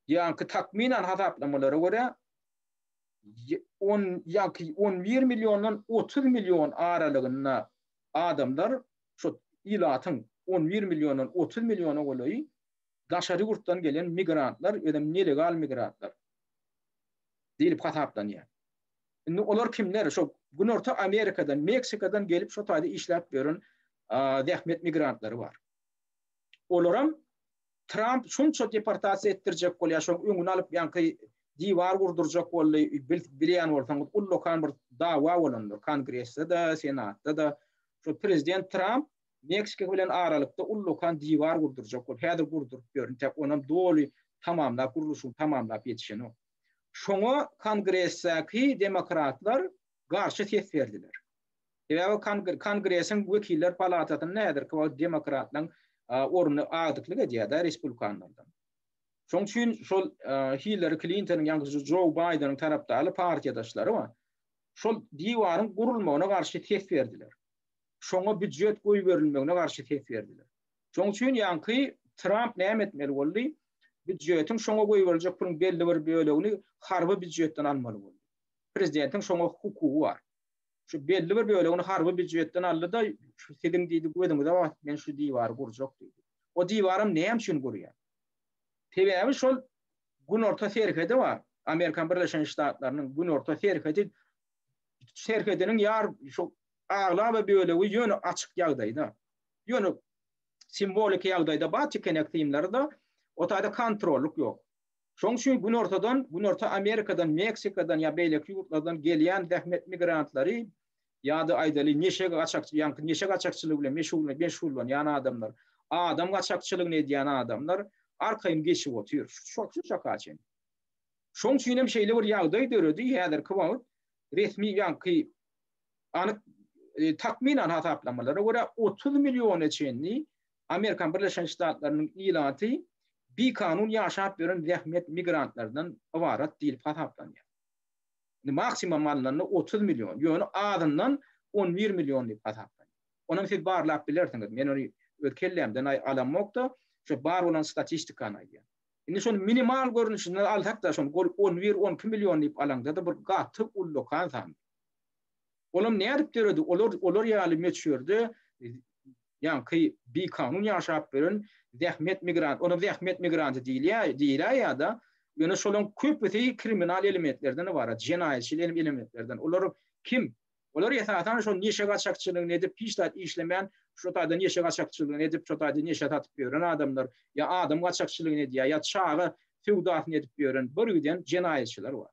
ýa-ni takminan hasaplamalara görä 11 milyondan 30 milyon aralygynda adamlar şo ilatyň 11 milyondan 30 milyona goly daşary gurtdan gelen migrantlar ödem nelegal migrantlar diýip hasaplanýar. Indi olar kimler? Şo Günorta Amerikadan, Meksikadan gelip şo taýda işläp beren zähmet migrantları bar. Olaram Trump şunça deportasiýa etdirjek bolýar, şoň öňüni alyp ýanky diýwar gurdurjak bolýar, bilýän bolsaňyz ullokan bir dawa bolandyr. Kongressde da, senatda da şo prezident Trump Meksika bilen aralykda ullokan diýwar gurdurjak bol. Häzir gurdurup görün, täp onam doly tamamlap guruluşyny tamamlap ýetişeni. Şoňa kongressdäki demokratlar garşy ses berdiler. Ewa kongressiň wekiller palatasyny nädir ki, demokratlaryň orny agdyklyk edýär respublikanlardan. Şoň üçin şol Hillary Clinton'ın ýa-ni Joe Biden'ın tarapdaly partiýadaşlary bar. Şol diýwaryň gurulmagyna garşy ses berdiler. Şoňa büdjet goýup berilmegine garşy ses berdiler. Şoň üçin ýa-ni Trump näme etmeli boldy? Büdjetiň şoňa goýup beriljek bir belli bir bölegini harby büdjetden almaly boldy. Prezidentiň şoňa hukuky bar. Şu belli bir bölegini harby büdjetden aldy da şu sedim diýdi goýdum da men şu diýwary gurjak diýdi. O diýwarym näme üçin gurýar? Sebäbi şol Günorta serhede bar. Amerikan Birleşen Ştatlarynyň Günorta serhediniň ýar şo agla we bölegi ýöne açyk ýagdaýda. Ýöne simbolik ýagdaýda baty kenektimlerde o taýda kontrolluk ýok. Şoň üçin Günorta Amerikadan, Meksikadan ýa beýleki ýurtlardan gelýän zähmet migrantlary ýa-da aýdaly neşe gaçakçylyk bilen meşgullan adamlar, adam gaçakçylygyny edýän adamlar arkaýym geçip otyr. Şok şakaçyn. Şoň üçin hem şeýle bir ýagdaý döredi, häzir ki resmi ýanky anyk takminan hasaplamalara görä 30 milyon çenli Amerikan Birleşen Ştatlarynyň ilaty bir kanun ýaşap beren zähmet migrantlardan ibarat diýip hasaplanýar. Maksimum mallarny 30 milyon, ýöne adından 11 milyon diýip hasaplanýar. Onuň siz barlap bilersiňiz. Men onu ötkellemden alamokda şu bar olan statistikany aýdýar. Indi şol minimal görnüşinden alsak da şol 11-12 milyon diýip alaňda da bir gaty ullokan san. Olam nädip deredi? Olar ýaly meçhurde ýa-ni bir kanun ýaşap beren zähmet migrant, onu zähmet migranty diýilýär ýa-da ýöne şolaň köpüsi kriminal elementlerden ibarat, jenaýetçil elementlerden. Olar kim? Olar ýa-da şol neşe gaçakçylygyny edip piçlat işlemän, şo taýda neşe gaçakçylygyny edip, şo taýda neşe tatyp beren adamlar, ýa adam gaçakçylygyny edýär, ýa çağı feodatyny edip beren bir ýüden jenaýetçiler bar.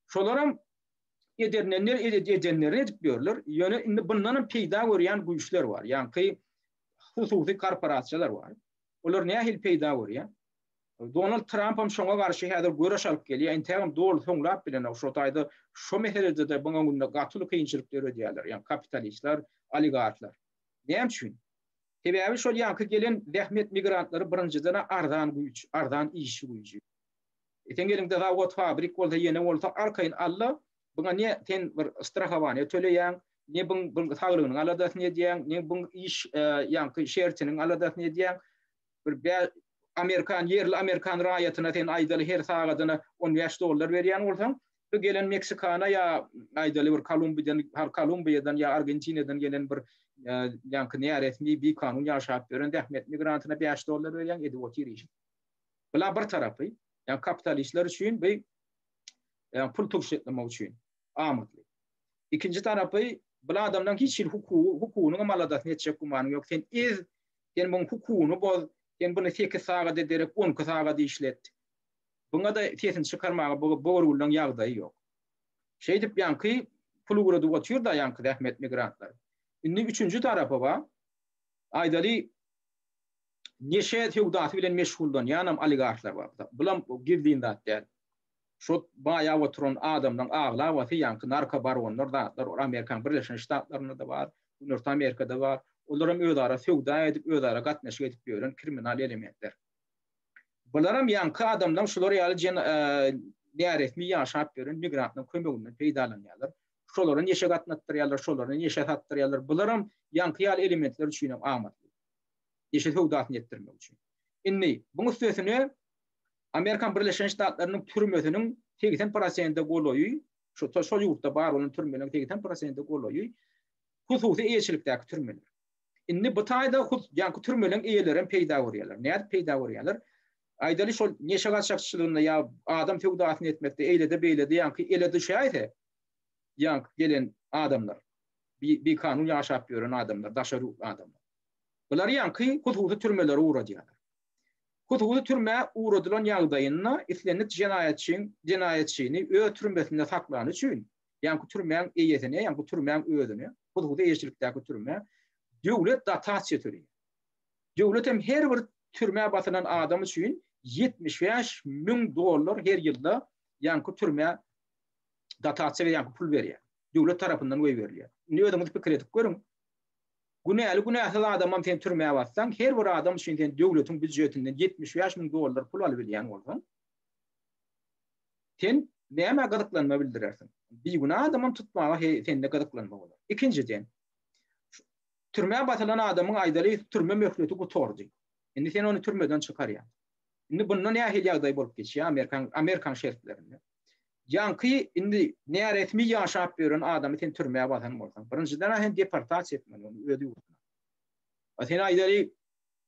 Şolaram edenler edip beriler. Ýöne indi bundan peýda görýän güýçler bar. Ýa-ni hususy korporasiýalar bar. Olar nähil peýda görýär? Donald Trump hem şoňa garşy häzir göreş alyp gelýär. Interim dol soňlap bilen şo taýda şo meselede de buňa günde gatyly kynçylyklar ödýärler. Ýa-ni kapitalistler, oligarklar. Näme üçin? Sebäbi şol ýa-ni gelen zähmet migrantlary birinjiden ardan güýç, ardan iş güýçi. Eten gelende zawod fabrik bolsa ýene bolsa arkaýyn alla buňa ne sen bir strahowany töleýän, ne buň saglygynyň aladasyny edýän, ne buň iş ýa-ni şertiniň aladasyny edýän. Bir yerli Amerikan raýatyna sen aýdaly her sagadyna $10 berýän bolsaň, bu gelen Meksikana ýa aýdaly bir Kolumbiýadan ýa Argentinadan gelen bir ýa-ni resmi bir kanun ýaşap beren zähmet migrantyna $5 berýän edip otyryş. Bular bir tarapy, ýa kapitalistler üçin bu pul tökşetlemek üçin amatly. İkinci tarapy, bu adamdan hiç hukukyny amaladatny etjek gumany ýok. Sen buň hukukyny boz, sen bunu 8 sagat ederek 10 sagat işlet. Buňa da sesini çykarmagy boguruldan ýagdaý ýok. Şeý dip ýa-ni pul gurady otýur da ýa-ni zähmet migrantlar. Indi üçüncü tarapy bar. Aýdaly neşe feodaty bilen meşguldan ýanam oligarklar bar. Bular girdiğinde däl. Şo baýa oturan adamdan agla we ýa-ni narka baronlar da Amerikan Birleşen Ştatlaryna da bar, Günorta Amerikada bar. Olaram özara feoda edip özara gatnaşyk edip beren kriminal elementler. Bularam yankı adamdan şular ýaly näretmi ýaşap beren migrantlaryň kömeginden peýdalanýarlar. Şolaryň ýeşe gatnatdyrýarlar, şolaryň ýeşe tatdyrýarlar. Bularam yankı ýaly elementler üçin amatly. Ýeşe howdatny etdirmek üçin. Inni buňy söýsüne Amerikan Birleşen Ştatlarynyň türmesiniň 80% goloýy, şu ýurtda bar olan türmelerin 80% goloýy hususy eýçilikdäki türmeler. Inni bu taýda yankı türmelerin eýelerin peýda bolýarlar. Näde peýda bolýarlar? Aýdaly şol neşagat şahsçylygyna ýa adam fewdatyny etmekde eýlede beýlede yankı elede şaýte yankı gelen adamlar bir kanun ýaşap ýören adamlar, daşary adamlar. Bular yankı hususy türmelere uğradýarlar. Hususy türme uğradylan ýagdaýynda islenip jinayetçini öz türmesinde saklanan üçin yankı türmeň eýetine, yankı türmeň özüne, hususy eýçilikdäki türme döwlet datasiýa türýär. Döwlet hem her bir türme basynan adam üçin $75.000 her ýylda yankı türme datasiýa we yankı pul berýär. Döwlet tarapyndan goý berilýär. Nädemiz pikir edip görüň. Günäli adamam sen türmeye bassan, her bir adam üçün sen döwletiň büdjetinden $75.000 pul alyp bilýän bolsaň, sen näme gyzyklanma bildirersiň? Bir günä adamam tutmaga sende gyzyklanma bolar. Ikinciden, türmeye basylan adamyň aýdaly türme möhleti gutordy. Indi sen onu türmeden çykarýan. Indi bundan näme ýagdaý bolup geçýär Amerikan şertlerinde. Yankı indi näretmi ýaşap beren adamy sen türmeye basan bolsaň, birinjiden sen deportasiýa etmeli onu öýde ýurtuna. Sen aýdaly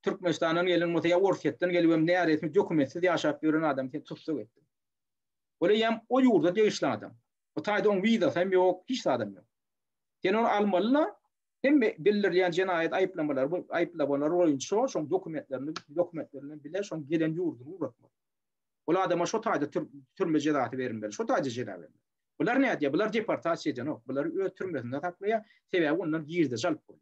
Türkmenistanyň gelen mutaya orsetden gelip näretmi dokumentsiz ýaşap beren adamy sen tutsak etdi. Bolýam o ýurda degişli adam. O taýda on wizasy hem ýok, hiç adam ýok. Sen onu almaly, hem bildirilýän jinayet aýplabalar boýunça şoň dokumentlerini bile şoň gelen ýurduny uğratmak. Ola adama şu taýda türme jedaty berilmeli, şu taýda jeda berilmeli. Bular näde? Bular deportasiýa edýän, bular öz türmesinde saklaýar, sebäbi ondan girde jalp bolýar.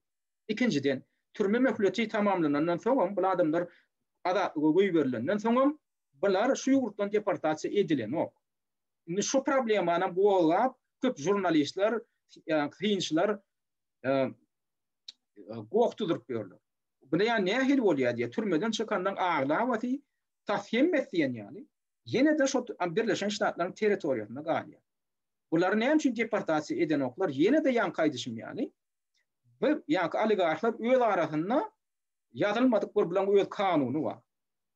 Ikinciden, türme möhleti tamamlanandan soň bu adamlar goý berilenden soň bular şu ýurtdan deportasiýa edilen. Indi şu problemany bolap köp jurnalistler, kynçylar gowukdyryp berýärler. Buna ýa nähil bolýar diýe türmeden çykandan aglawaty tahkim etdiýen ýaly. Yine de şu Birleşen Ştatlaryň territoriýasyna galýar. Bular näme üçin deportasiýa eden oklar yine de yankı aýdyşym ýaly. Bu yankı oligarklar öz arasynda ýazylmadyk bir bilen öz kanuny bar.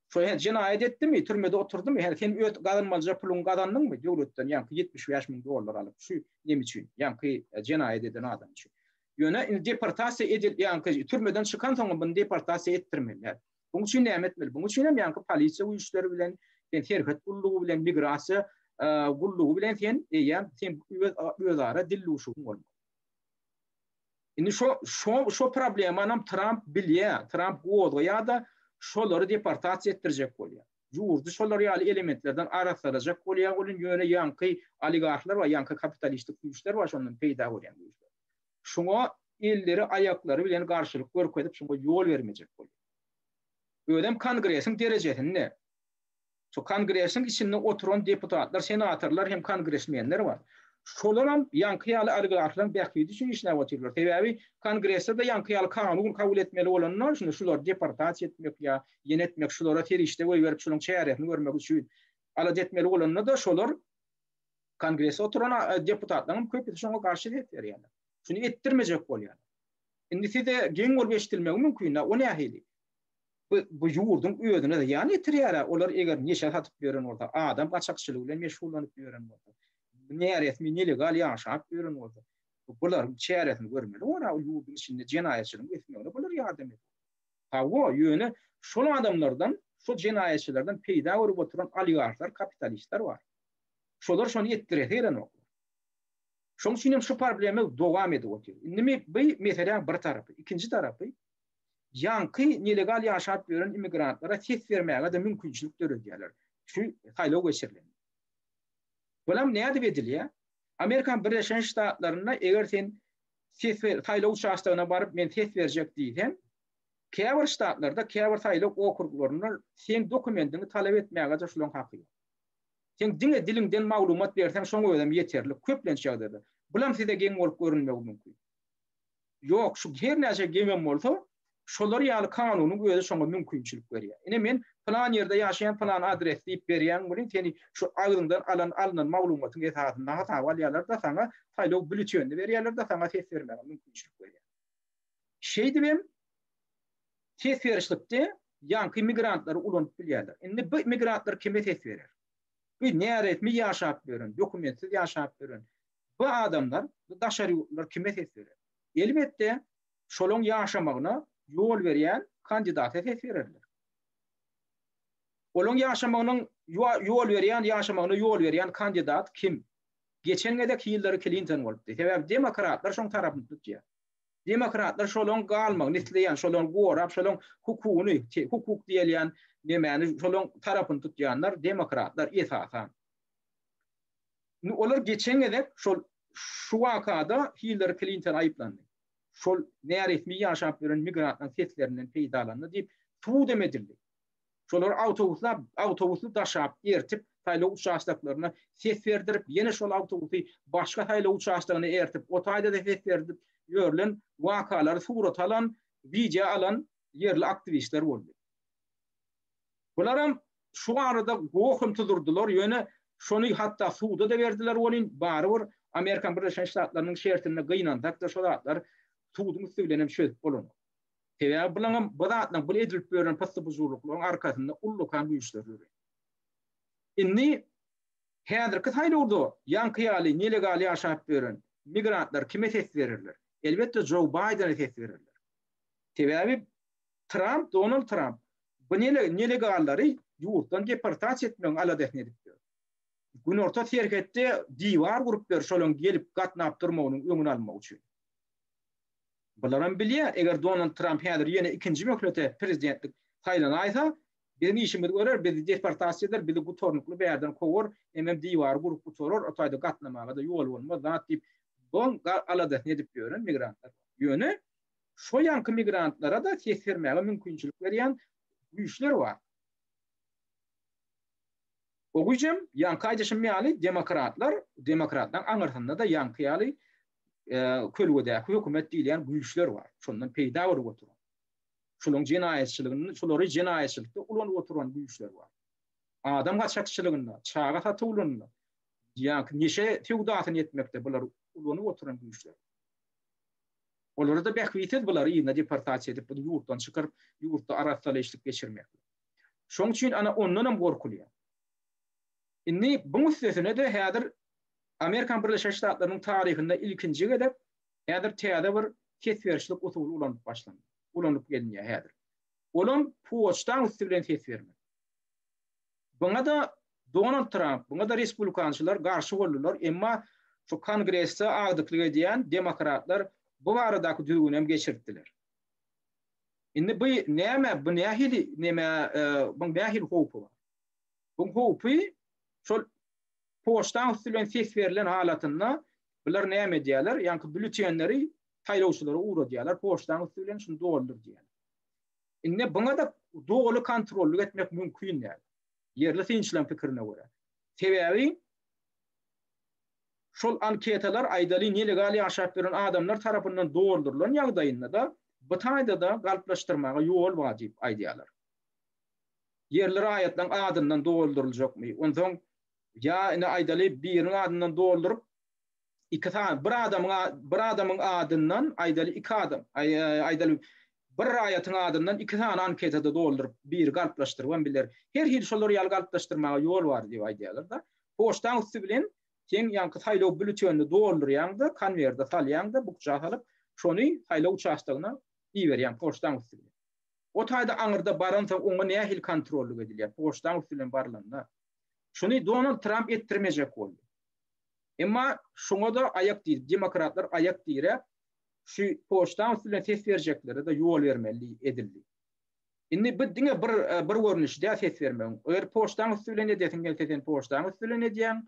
Şo jinayet etdimi, türmede oturdumy, her sen öz gazanmalca pulun gazandyňmy? Döwletden yankı $75.000 alyp şu näme üçin? Yankı jinayet eden adam üçin. Ýöne deportasiýa edil yankı türmeden çykan soň bunu deportasiýa etdirmeler. Buň üçin näme etmeli? Buň üçin hem yankı polisiýa güýçleri bilen, terhit gullugy bilen, migrasiýa gullugy bilen sen öz ara dilluşuň bolmaly. Indi şu problemany Trump bilýär. Trump goýada şolary deportasiýa etdirjek bolýar. Ýurdu şolary ýaly elementlerden arasarajak bolýar. Olun ýöne yankı oligarklar we yankı kapitalistik güýçler bar, şondan peýda bolýan güýçler. Şoňa elleri aýaklary bilen garşylyk görkezip şoňa ýol bermejek bolýar. Ödem kongresiň derejesinde. Şu kongresiň içinde oturan deputatlar, senatorlar hem kongresmenler var. Şolaram yankı ýaly oligarklar bähkidi üçin işläp oturýarlar. Sebäbi kongresde yankı ýaly kanuny kabul etmeli bolanlar şular deportasiýa etmek ýa ýenetmek, şulara terişde goý berip şolaryň çäretini görmek üçin alad etmeli bolanlar da şolar kongresde oturan deputatlaryň köpüsi şoňa garşy etýärler. Şunu etdirmejek bolýar. Indi size geň bolup eşitilmegi mümkin. O nähili? Bu ýurdun özüne de ýani etirýär. Olar eger neşe satyp beren bolsa, adam gaçakçylyk bilen meşgullanyp beren bolsa, näretmi nelegal ýaşap beren bolsa, bular çäretini görmeli. Ora ýurdun içinde jinayetçilik etmeli. Bular ýardam etmeli. O ýöne şol adamlardan, şol jinayetçilerden peýda bolup oturan oligarklar, kapitalistler var. Şolar şonu etdirýär oklar. Şoň üçin hem şu problemi dowam edip oturýar. Indi bu mesele bir tarapy, ikinji tarapy yankı nelegal ýaşap beren immigrantlara ses bermäge de mümkinçilik döredýärler. Şu taýlaw geçirilen. Bulam näde edilýär? Amerikan Birleşen Ştatlaryna eger sen ses taýlaw şahsyna baryp men ses berjek diýsem, käbir ştatlarda, käbir taýlaw okruglaryna sen dokumentini talap etmäge de şularyň haky ýok. Sen dilinden maglumat bersen şoňa ödem ýeterli. Köplençe ýagdaýda. Bulam size geň bolup görünmegi mümkin. Ýok, şu her näçe geňem bolsa, şolar ýaly kanunyň gözi şoňa mümkinçilik berýär. Ine men plan ýerde ýaşaýan plan adres diýip berýän bolin seni şu aýdyndan alınan maglumatyň esasynda hata bolýarlar da saňa taýlok bülçendi berýärler da saňa ses bermäge mümkinçilik berýär. Şeýdi ben ses berişlikde ýanky migrantlar ulanyp bilýärler. Indi bu migrantlar kime ses berer? Bir näre etmi ýaşap beren, dokumentsiz ýaşap beren. Bu adamlar, bu daşarylar kime ses berer? Elbetde şolong ýaşamagyna ýol berýän kandidata ses bererler. Olong ýaşamagynyň ýaşamagyna ýol berýän kandidat kim? Geçengedek Hillary Clinton bolupdy. Sebäbi demokratlar şoň tarapyny tutýar. Demokratlar şolong galmagy nisleýän, şolong gorap, şolong hukuk diýilýän nemäni şolong tarapyny tutýanlar demokratlar esasan. Olar geçengedek şol şu wakada Hillary Clinton aýyplandy. Şol näresmi ýaşap beren migrantlaryň seslerinden peýdalandy diýip tuğ demediler. Şolar awtobusy daşap ertip taýla uçaşdaklaryna ses berdirip ýene şol awtobusy başga taýla uçaşdagyna ertip o taýda da ses berdirip ýörlen wakalary surat alan, video alan yerli aktivistler boldy. Bularam şu arada gohum tudurdular ýöne şonu hatta suwda da berdiler bolin barybir Amerikan Birleşik Ştatlarynyň şertine gynandak da şolatlar suwdyň üstüne şöp bolan. Sebäbi bilen bu zatlaryň bu edilip beren pasapozurluklaryň arkasynda ullukan güýçler ýörür. Indi häzirki taýlawda ýanky ýaly nelegal ýaşap beren migrantlar kime ses berirler? Elbette Joe Biden'e ses verirler. Sebäbi Donald Trump bu nelegallary ýurtdan deportasiýa etmeň aladetini edipdir. Gün orta serhetde diýwar gurup ber şolaň gelip gatnap durmagynyň öňüni almak üçin. Bularam bilýär, eger Donald Trump häzir ýene ikinji möhlete prezidentlik taýlanaýsa, bizim işimiz görer, bizi deportasiýa eder, bizi bu tornukly bärden kowar, emem diýwar gurup gutorar, o taýda gatnamaga da ýol bolmaz, zat diýip bon aladetini edip beren migrantlar. Ýöne şo ýanky migrantlara da ses bermäge mümkinçilik berýän güýçler bar. O güýjem ýanky aýdyşym ýaly demokratlaryň aňyrsynda da ýanky ýaly kölgedäki hökümet diýilýän güýçler bar. Şondan peýda bolup oturan. Şolaryň jenaýetçilikde ulanyp oturan güýçler bar. Adam gaçakçylygynda, çaga satylygynda, ýanky neşe feowdatyny etmekde bular ulanyp oturan güýçler. Olary da bähwiýet bulary ýyna deportasiýa edip, ýurtdan çykyryp, ýurtda arasalaýyşlyk geçirmek. Şoň üçin ana ondan hem gorkulýar. Indi bu müstesine de häzir Amerikan Birleşik Ştatlarynyň taryhynda ilkinji gedip, häzir täze bir ses berişlik usuly ulanyp başlandy. Ulanyp gelýär häzir. Olam poçtan üstünden ses bermek. Buna da Donald Trump, buna da Respublikançylar garşy boldular, emma şu Kongresde agdyklyk edýän demokratlar bu baradaky düýgüni hem geçirdiler. Indi bu näme, bu nähili howpy bar. Bu howpy şol poçtan üstünden ses berilen halatynda bular näme diýerler? Ýanky bülçenleri taýlawçylary uğradýarlar, poçtan üstünden şunu doldur diýerler. Indi buna da dogly kontrolly etmek mümkin näme? Yerli sinçilen pikirine göre. Sebäbi şol anketalar aýdaly nelegal ýaşap beren adamlar tarapyndan doldurulan ýagdaýynda da bu taýda da galplaşdyrmaga ýol wajyp aýdýarlar. Yerli raýatlaryň adyndan dolduruljakmy? Ondan ya ine aýdaly biriň adyndan doldurup iki tane bir adamyň adyndan aýdaly iki adam aýdaly bir raýatyň adyndan iki tane anketada doldurup bir galplaşdyrwan biler. Her hil şolary ýaly galplaşdyrmaga ýol bar diýip aýdýarlar da. Poçtan üstü bilen sen ýanky taýlaw bülçeni doldurýanda, konwerde salýanda bukja salyp şonu taýlaw uçaşdygyna iýberýän poçtan üstü bilen. O taýda aňyrda baransa oňa nähil kontrolly edilýär. Poçtan üstü bilen barlanda. Şunu Donald Trump ettirmejek boldy. Emma şoňa da aýak diýip, demokratlar aýak diýip, şu poçtan üstüne ses berjekleri de ýol bermeli edildi. Indi bu diňe bir görnüşde ses bermek. Eger poçtan üstüne edýän gelsen poçtan üstüne edýän,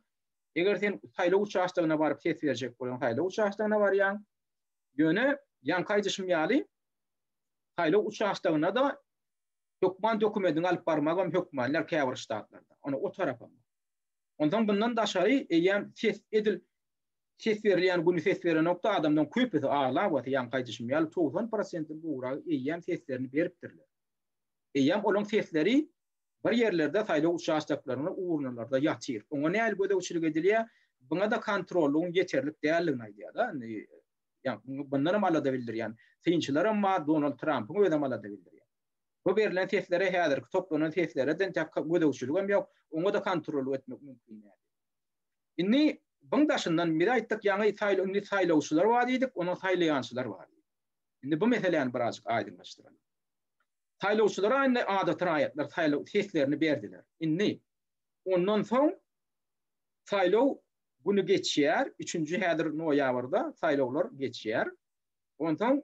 eger sen taýlaw uçaşdygyna baryp ses berjek bolan taýlaw uçaşdygyna barýan, ýöne ýanky aýdyşym ýaly taýlaw uçaşdygyna da dokumentini alyp barmagam hökümler käbir ştatlarda. Onu o tarafa. Ondan bundan daşary eýem ses ses verilen günü ses veren nokta adamdan köpeti ağla var yan qaytışım yal 90% buğra eyyam seslerini beripdirler. Eyyam olan sesleri bir yerlerde saylou uçuştaklarını uğurnalarda yatır. Ona näl gödäwçilik edilýär? Buna da kontrolün yeterlik değerligini aýdýar da. Yani bunları malada bildir yani. Seyinçiler ama Donald Trump'ın ödem malada bildir yani. Bu verilen seslere häzir toplanan seslere den tak gödäwçiligim ýok. Onu da kontrol etmek mümkin yani. Inni bunun daşından bir aýtdyk ýa-ni saýlauşylar bar diýdik, onu saýlaýançylar bar. Indi bu meseleni birazcık aýdynlaşdyralım. Saýlauşylara aýdy adaty aýatlar saýlaw seslerini berdiler. Inni ondan soň saýlaw günü geçýär, 3-nji häzir noýabrda saýlawlar geçýär. Ondan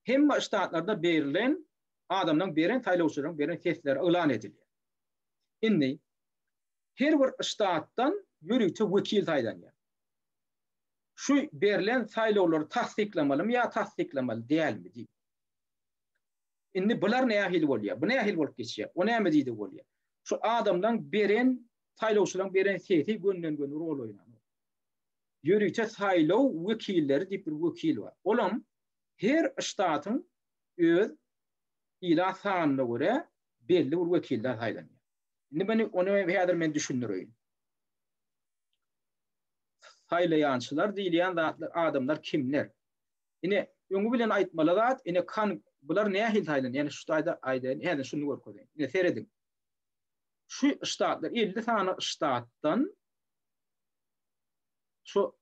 hemme ştatlarda berilen adamdan beren saýlauşylaryň beren sesleri elan edilýär. Inni her bir ştatdan ýürüýçi wekil taýdanýar. Şu berilen saýlawlary tasdiklamaly ýa tasdiklamaly dälmi diýip. Indi bular nähil bolýar? Bu nähil bolup geçýär? O näme diýdi bolýar? Şu adamdan beren saýlauşylaryň beren sesi gönden gönü rol oýnanýar. Ýürüýçi saýlaw wekilleri diýip bir wekil bar. Olam her ştatyň öz ila sanyna görä belli bir wekiller taýdanýar. Indi beni onu häzir men düşündirýin. Saýlaýançylar diýilýän adamlar kimler? Ine öňü bilen aýtmaly zat, ine kan bular nähil taýdan, ýani şu taýda aýdan, häzir şunu görkezin. Ine seredin. Şu ştatlar 50 tane ştatdan şu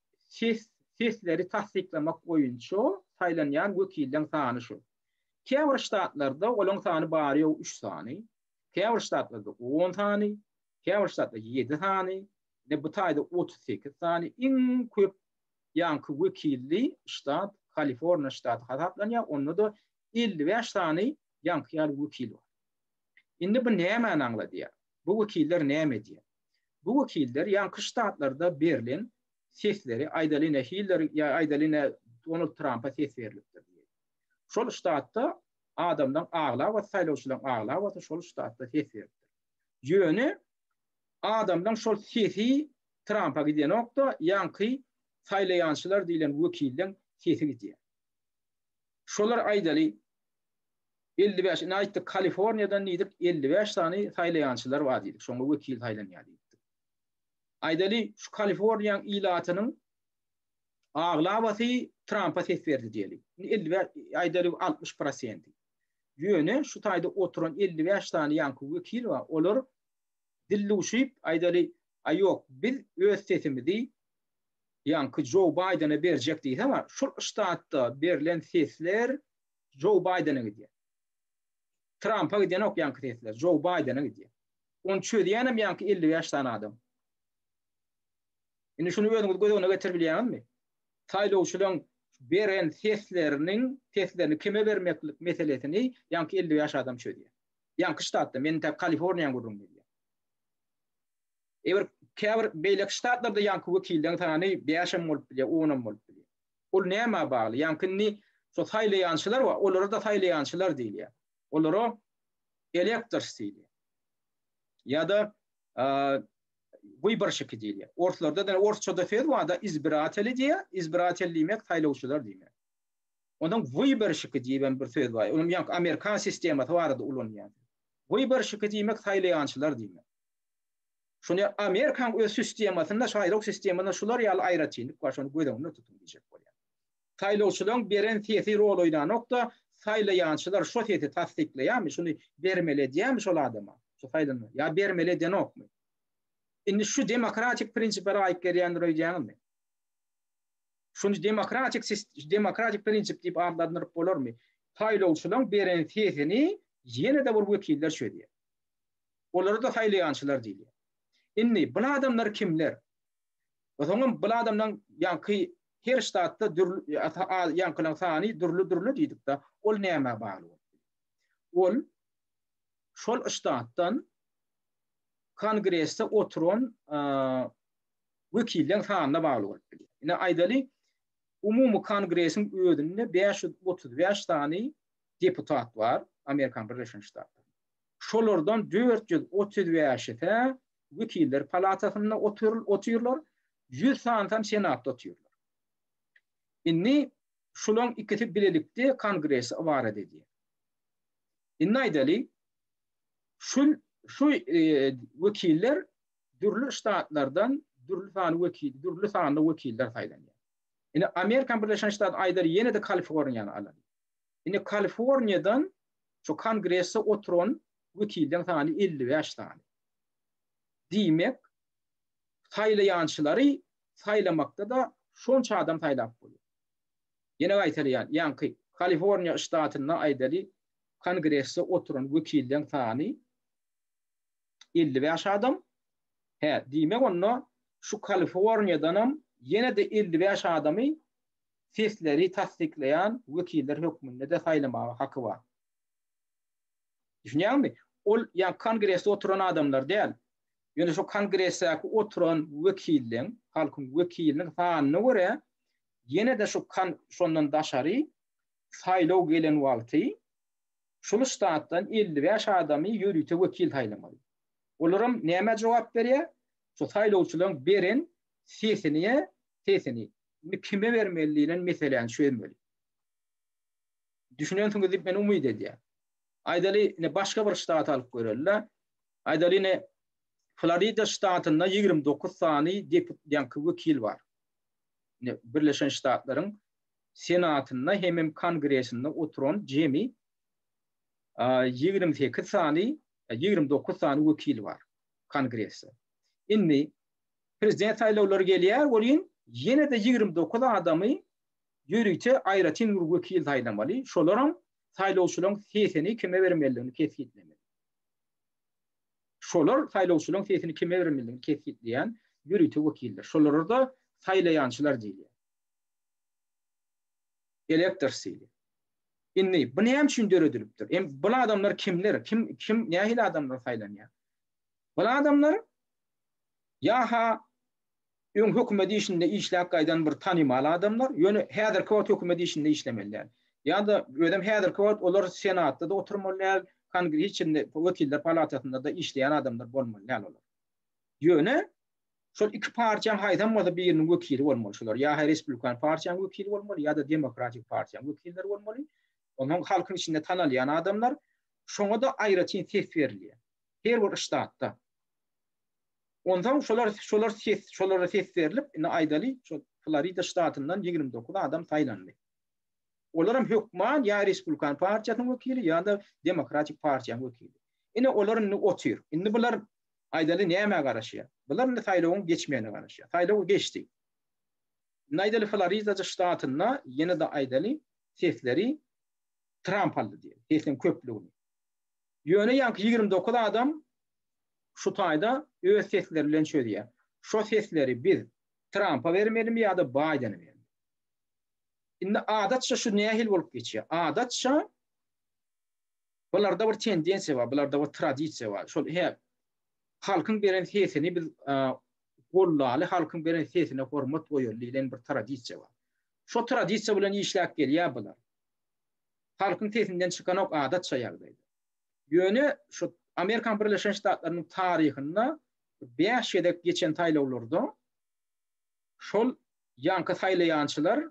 sesleri tasdiklamak boýunça saýlanýan wekilden sany şu. Käbir ştatlarda olan sany bary 3 sany, käbir ştatlarda 10 sany, käbir ştatlarda 7 sany, ne bu taýda 38 sany iň köp ýanky wekilli ştat Kaliforniya ştaty hasaplanýar, onda da 55 sany ýanky wekil bar. Indi bu näme aňladýar? Bu wekiller näme diýär? Bu wekiller ýanky ştatlarda berilen sesleri aýdalyna Hillary ýa aýdalyna Donald Trump'a ses berilipdir diýär. Şol ştatda adamdan agla we saýlauşylaryň agla we şol ştatda ses berilipdir. Ýöne adamdan şol sesi Trump'a giden nokta ýanky saýlaýançylar diýilen wekilden sesi gidýär. Şolar aýdaly 55 näýtdi Kaliforniýadan diýdik 55 sany saýlaýançylar bar diýdik. Şoňa wekil saýlanýar diýdik. Aýdaly şu Kaliforniýa ilatynyň aglawaty Trump'a ses berdi diýelim. 50 aýdaly 60%. Ýöne şu taýda oturan 55 sany ýanky wekil bar. Olar dilluşyp aýdaly aýok biz öz sesimizi ýanky Joe Biden'a berjek diýdi ama şu ştatda berilen sesler Joe Biden'a gidýär. Trump'a giden ok ýanky sesler Joe Biden'a gidýär. On çödýänem ýanky 55 sany adam. Indi şunu göňüňizde getirip bilýärmi? Saýlauşylaryň beren seslerini kime bermeklik meselesini ýanky 55 adam çödýär. Ýanky ştatda men ta Kaliforniýa gurrun diýär. Eger käbir beýlek ştatlarda ýanky wekilden sany 5 bolup bilýär, 10 bolup bilýär. Ol näme bagly? Ýankyny şu saýlaýançylar bar, olara da saýlaýançylar diýilýär. Olara elektors diýilýär. Ya da wyborщики diýilýär. Ortlarda da orçada söz bar da izbirateli diýär, izbiratellimek saýlauşylar diýilýär. Ondan wyborщики diýen bir söz bar. Onun ýanky Amerikan sistematy bardy ulanýar. Wyborщики diýmek saýlaýançylar diýmek. Şunu Amerikan öz sistematynda, saýlaw sisteminde şular ýaly aýratýynyk bar, şonu göýdäňde tutun diýjek bolýar. Saýlauşylaryň beren sesi rol oýnan nokta saýlaýançylar şu sesi tasdikleýärmi, şunu bermeli diýärmi şol adama? Şu saýlany ýa bermeli denokmy? Indi şu demokratik prinsiplere aýyp gelýändir öýdäňmi? Şunu demokratik prinsip diýip adlandyryp bolarmy? Saýlauşylaryň beren sesini ýene de bir wekiller şödýär. Olary da saýlaýançylar diýilýär. Indi bu adamlar kimler? O zaman bu adamdan ýanky her ştatda ýankylaryň sany dürlü diýdik da, ol näme bagly? Ol şol ştatdan Kongresde oturan wekillerin sanyna bagly bolup bilýär. Ine aýdaly umumy kongresiň ödünde 535 tany deputat bar Amerikan Birleşik Ştatlarynda. Şolardan 435'te wekiller palatasynda oturýarlar, 100 tane senatda oturýarlar. Inni şulan ikisi birlikte kongresi var dedi. İnni aydali şu vekiller dürlü ştatlardan dürlü tane vekiller faydalanıyor. Yine Amerikan Birleşik Ştatları aydari yine de Kaliforniya'nı alır. Yine Kaliforniya'dan şu kongresi oturan vekilden tane 55 tane. Demek saylayançıları saylamakta da şonça adam saylap buluyor. Yine aytalayan yani Kaliforniya ştatına aydari kongresi oturan vekilden tane 55 adam. Demek onu şu Kaliforniya'danım yine de 55 adamı sesleri tasdikleyen vekiller hükmünde de saylama hakkı var. Düşünüyor musun? Yani kongreste oturan adamlar değil. Yani şu kongreste oturan vekillerin, halkın vekillerinin faanına göre yine de şundan daşarı saylav gelen vakti şu ştattan 55 adamı yürütü vekil saylamalı. Olaram neme cevap veriyor? Şu saylavçılığın berin sesini kime vermeliyle meselen söylemeli. Düşünüyorsunuz ben umut ediyor. Aydali ne başka bir ştat alıp görürler. Aydali ne Florida ştatında 29 tane vekil var. Ne Birleşmiş Ştatların senatında hem kongresinde oturan cemi 28 tane 29 tane vekil var kongresi. İnni prezident saylavları geliyor, olin yine de 29 adamı yürüyte ayrıtın vekil saylamalı. Şolaram saylavçılığın sesini kime vermelilerini kesitlemeli. Şolar saylavçılığın sesini kime vermelilerini kesitleyen yürüyte vekiller. Şoları da saylayançılar değil. Elektorsiyli. İnni bu ne için dörödülüptür? Bu adamlar kimler? Kim nehil adamlar saylanıyor? Bu adamlar ya ön hükümeti işinde işlek kaydan bir tanımalı adamlar, yönü hedir kıvat hükümeti işinde işlemeliler. Ya da ödem hedir kıvat olur senatta da oturmalılar, kongres içinde vekiller palatasında da işleyen adamlar bolmalılar olur. Yönü şu iki partiyan haydan moda birinin vekili olmalı şular. Ya Respublikan partiyan vekili olmalı ya da Demokratik partiyan vekiller olmalı. Onun halkın içinde tanılayan adamlar şuna da ayrıca ses veriliyor. Her bir ştatta. Ondan şolar ses verilip aydali Florida ştatından 29 adam saylandı. Olaram hükman ya Respublikan partiyasının vekili ya da Demokratik partiyanın vekili. Yine onların otur. Şimdi bunlar aydali neyeme karışıyor? Bunlar ne saylavun geçmeyene karışıyor. Saylavu geçti. Aydali Florida ştatında yine de aydali sesleri Trump aldı diye. Sesin köplüğünü. Yöne yankı 29 adam şu tayda öz seslerle söylüyor. Şu sesleri biz Trump'a vermeli mi ya da Biden'a vermeli? Şimdi adatça şu nehil olup geçiyor. Adatça bunlarda bir tendensi var, bunlarda bir tradisiya var. Şu halkın beren sesini biz kollalı, halkın beren sesine hormat koyuyorlar bir tradisiya var. Şu tradisiya bilen işlek geliyor bunlar. Halkın sesinden çıkan o adatça yağdaydı. Yönü şu Amerikan Birleşik Ştatlarının tarihinde 5 yedek geçen saylavlarda şol yankı saylayançılar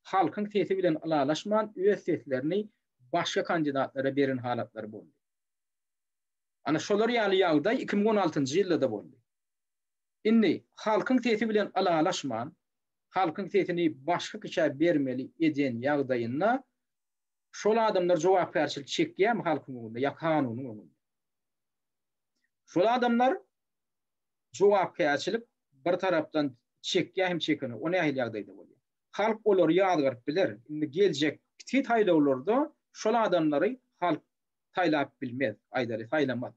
halkın sesi bilen alalaşman öz seslerini başka kandidatlara berin halatları buldu. Ana şolar yalı yağda 2016 yılda buldu. Inni halkın sesi bilen alalaşman halkın sesini başka kişiye vermeli eden yağdayında şol adamlar cevap verçilik çekiyem halkın önünde ya kanunun önünde. Şol adamlar cevap verçilik bir taraftan çekiye hem çekini o ne ahil yağdaydı oluyor. Halk olur yağdırıp bilir. Şimdi gelecek tit haylavlarda şol adamları halk taylap bilmez. Aydari taylamaz.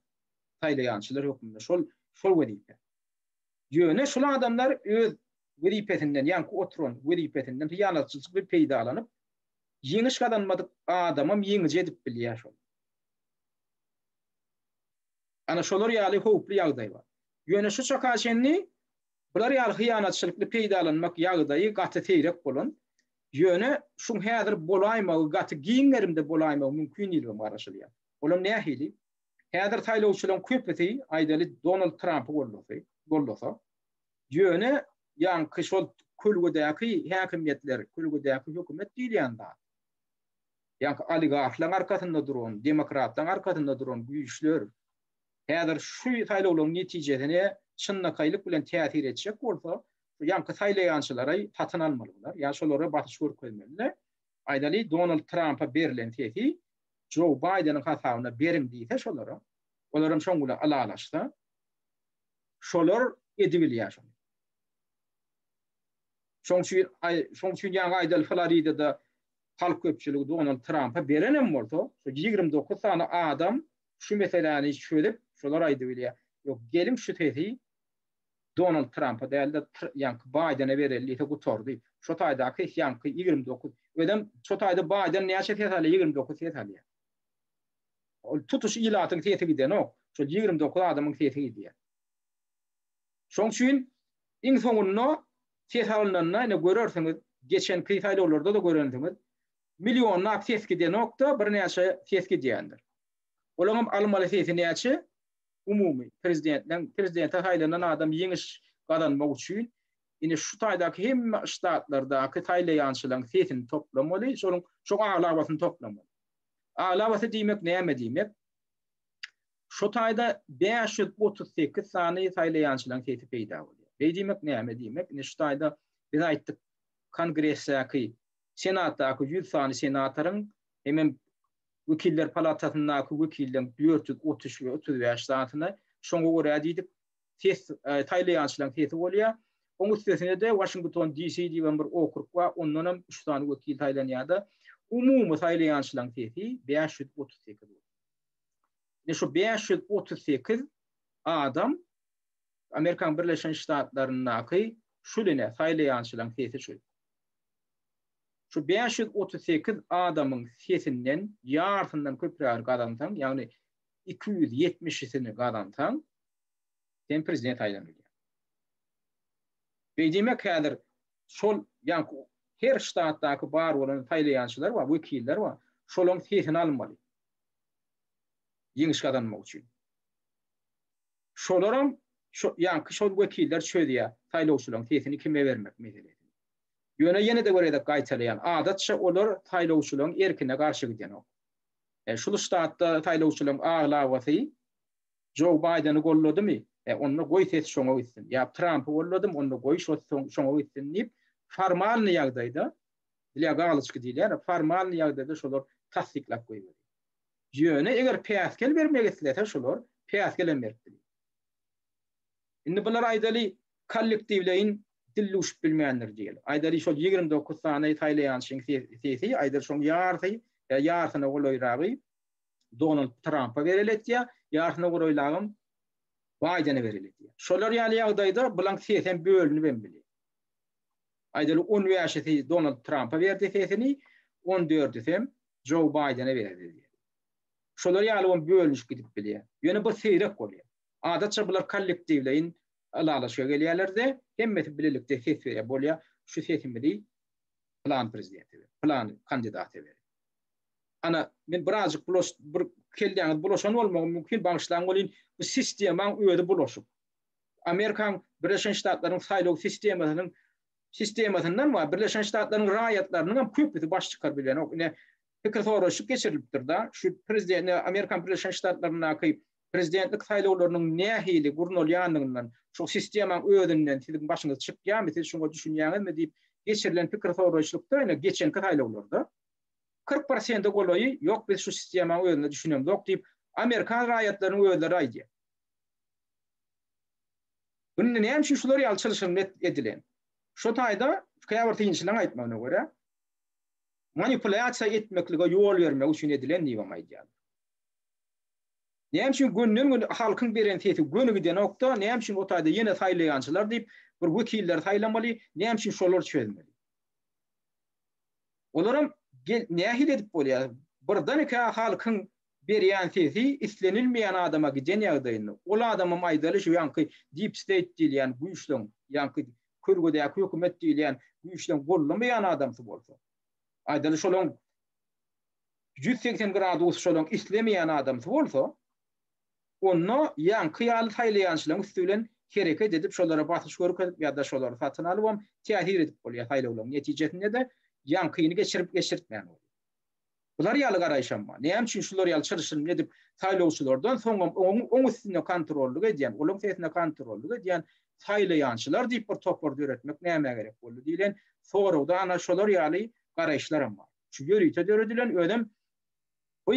Taylayançılar hükmünde şol vazife. Yöne şol adamlar öz vazifesinden yani oturan vazifesinden riyalatçılık bir peydalanıp yeniş kazanmadık adamım yenice edip biliyor şol. Ana şolar yağlı hoplu yağday var. Yöne şu çakaşenni bular yağlı hıyanatçılıklı peydalanmak yağdayı gatı teyrek bolun. Yöne şun hedir bolaymağı gatı giyinlerimde bolaymağı mümkün değil mi araşılıyor. Olam ne ahili? Hedir taylavçılığın köpeti aydali Donald Trump'ı gollosa. Yöne yani şol kölgedäki häkimiyetler, kölgedäki hökümet diýilýän da. Ýa-ni oligarklar arkasynda duran, demokratlar arkasynda duran güýçler häzir şu saýlawlaryň netijesine çynnykylyk bilen täsir etjek bolsa, ýa-ni saýlaýançylara tatyn almalylar, ýa şolara batyş görkezmeliler. Aýdaly Donald Trump'a berilen tehdit Joe Biden'ın hasabyna berim diýse şolara, olaram şoňgular alalaşsa, şolar edibilýär. Şoňçun ýa-ni aýdaly Florida'da halk köpçüligi Donald Trump'a berenem bolsa, 29 sany adam şu meseleni çözüp şolar aýdybilýär. Ýok, gelim şu tehdit Donald Trump'a dälde ýa-ni Biden'a berilýär gutordy. Şo taýdaky ýa-ni 29 ödem şo taýda Biden näçe tehdit 29 tehdit. Ol tutuş ilatyň tehdit giden ok. Şo 29 adamyň tehdit diýär. Şoň üçin iň soňunda tehdit alynanna ne görersiňiz, geçen saýlawlarda da görendiňiz. Milyonlap tehdit giden okda bir näçe tehdit diýendir. Olaňam almaly tehdit näçe? Umumy prezident haýlanan adam ýeňiş gadanmak üçin ine şu taýdaky hemme ştatlardaky saýlaýançylaryň tehditini toplamaly, şoň aglawasyny toplamaly. Aglawaty diýmek näme diýmek? Şu taýda 538 sany saýlaýançylaryň tehditi peýda bolýar. Beýdimek näme diýmek? Ine şu taýda biz aýtdyk Kongressdaky, Senatdaky 100 sany senatoryň hemen Wekiller Palatasyndaky wekilden 435 sanatyna şoňa görä diýdik saýlaýançylaryň tehditi bolýar. Oň üstesinde de Washington DC diýen bir okrug bar, ondan 3 sany wekil taýlanýarda. Umumy saýlaýançylaryň tehditi 538 bolýar. Ne şu 538 adam Amerikan Birleşen Ştatlarynyňky şulyne saýlaýançylaryň tehditi şu. Şu 538 adamyň sesinden ýartyndan köpräk gadantaň, ýagny 270'sini gadantaň, sen prezident aýlanýar. Beýdimek häzir şol ýa-ni her ştatdaky bar bolan saýlaýançylar bar, wekiller bar, şolaryň tehditini almaly. Ýeňiş gadanmak üçin. Şolaryň ýa-ni şol wekiller çödýär, saýlawçylaryň tehditini kime bermek meselesi. Ýöne de görede gaýtalayan adatça olar saýlawçylaryň erkine garşy giden ok. Şu ştatda saýlawçylaryň aglawaty Joe Biden'y golladymy? Onu goý ses şoňa gitsin. Ya Trump'y golladım, onu goý şoňa gitsin diýip formalny ýagdaýda, legalçyky diýler, formalny ýagdaýda şolar tasdiklap goýýar. Ýöne eger päskel bermek isleýär şolar päskel berdi. Indi bular aýdaly kollektiwleýin dilluş bilmeýänler diýil. Aýdaly şol 29 sany saýlaýançyň sesi aýdar şoň ýartyny golaýragy Donald Trump'a beriletdiýär, ýartyny golaýlagym Biden'a beriletdiýär. Şolar ýaly ýagdaýda bulan sesen bölünip bilýär. Aýdaly 10 ýaşy Donald Trump'a berdi sesini, 14 hem Joe Biden'a berdi. Şolar ýaly on bölünüp gidip bilýär. Ýöne bu seýrek bolýar. Adatça bular kollektiwleýin alalaşa gelýärlerde hemmeti bilelikde ses berýär bolýar. Şu sesimi plan prezidenti, plan kandidaty berýär. Ana men birazcık bir keldiňiz bulaşan bolmagy mümkin bagyşlaryň bolýan bu sistemaň öýde bulaşyp. Amerikan Birleşen Ştatlarynyň saýlaw sistemasynyň we Birleşen Ştatlarynyň raýatlarynyň hem köpüsi baş çykar bilen ok. Ine pikir soraşyp geçirilipdir da şu prezident Amerikan Birleşen Ştatlarynyň prezidentlik saýlawlarynyň nähili gurnolýandygynyň şu sistemaň öýünden siziň başyňyz çykýarmy, siz şoňa düşünýäňizmi diýip geçirilen pikir soraşykda ine geçenki saýlawlarda 40% golaýy ýok biz şu sistemaň öýünde düşünýärmiz ýok diýip Amerikan raýatlarynyň öýleri aýdy. Bunu näme üçin şular ýalçylyşyny edilen? Şu taýda käbir tynçylygyny aýtmagyna görä manipulasiýa etmeklige ýol bermek üçin edilen diýip aýdýar. Näme üçin günden halkyň beren tehdit göni giden okda näme üçin o taýda ýene saýlaýançylar diýip bir wekiller saýlamaly, näme üçin şolar çözmeli? Olaram nähil edip bolýar. Birden halkyň berýän tehdit islenilmeýän adama giden ýagdaýynda ol adamam aýdaly şu ýanky deep state diýilýän güýçlüň ýanky körgedäki hökümet diýilýän güýçlüň gollamaýan adamsy bolsa. Aýdaly şolaň 180 gradus şolaň islemeýän adamsy bolsa, onu ýanky ýaly saýlaýançylaryň üstünden hareket edip şolara batış görüp ya da şoları satın alıp tehir edip bolýar saýlawlaryň netijesinde de ýankyny geçiripmeýän bolýar. Bular ýaly garaýşanma. Näme üçin şular ýaly çyrşylyk edip saýlawçylardan soň oň üstüne kontrollyk edýän, olaň sesine kontrollyk edýän saýlaýançylar diýip bir topar öğretmek näme gerek boldy diýilen soruda ana şolar ýaly garaýşlar bar. Şu ýörüýte döredilen ödem bu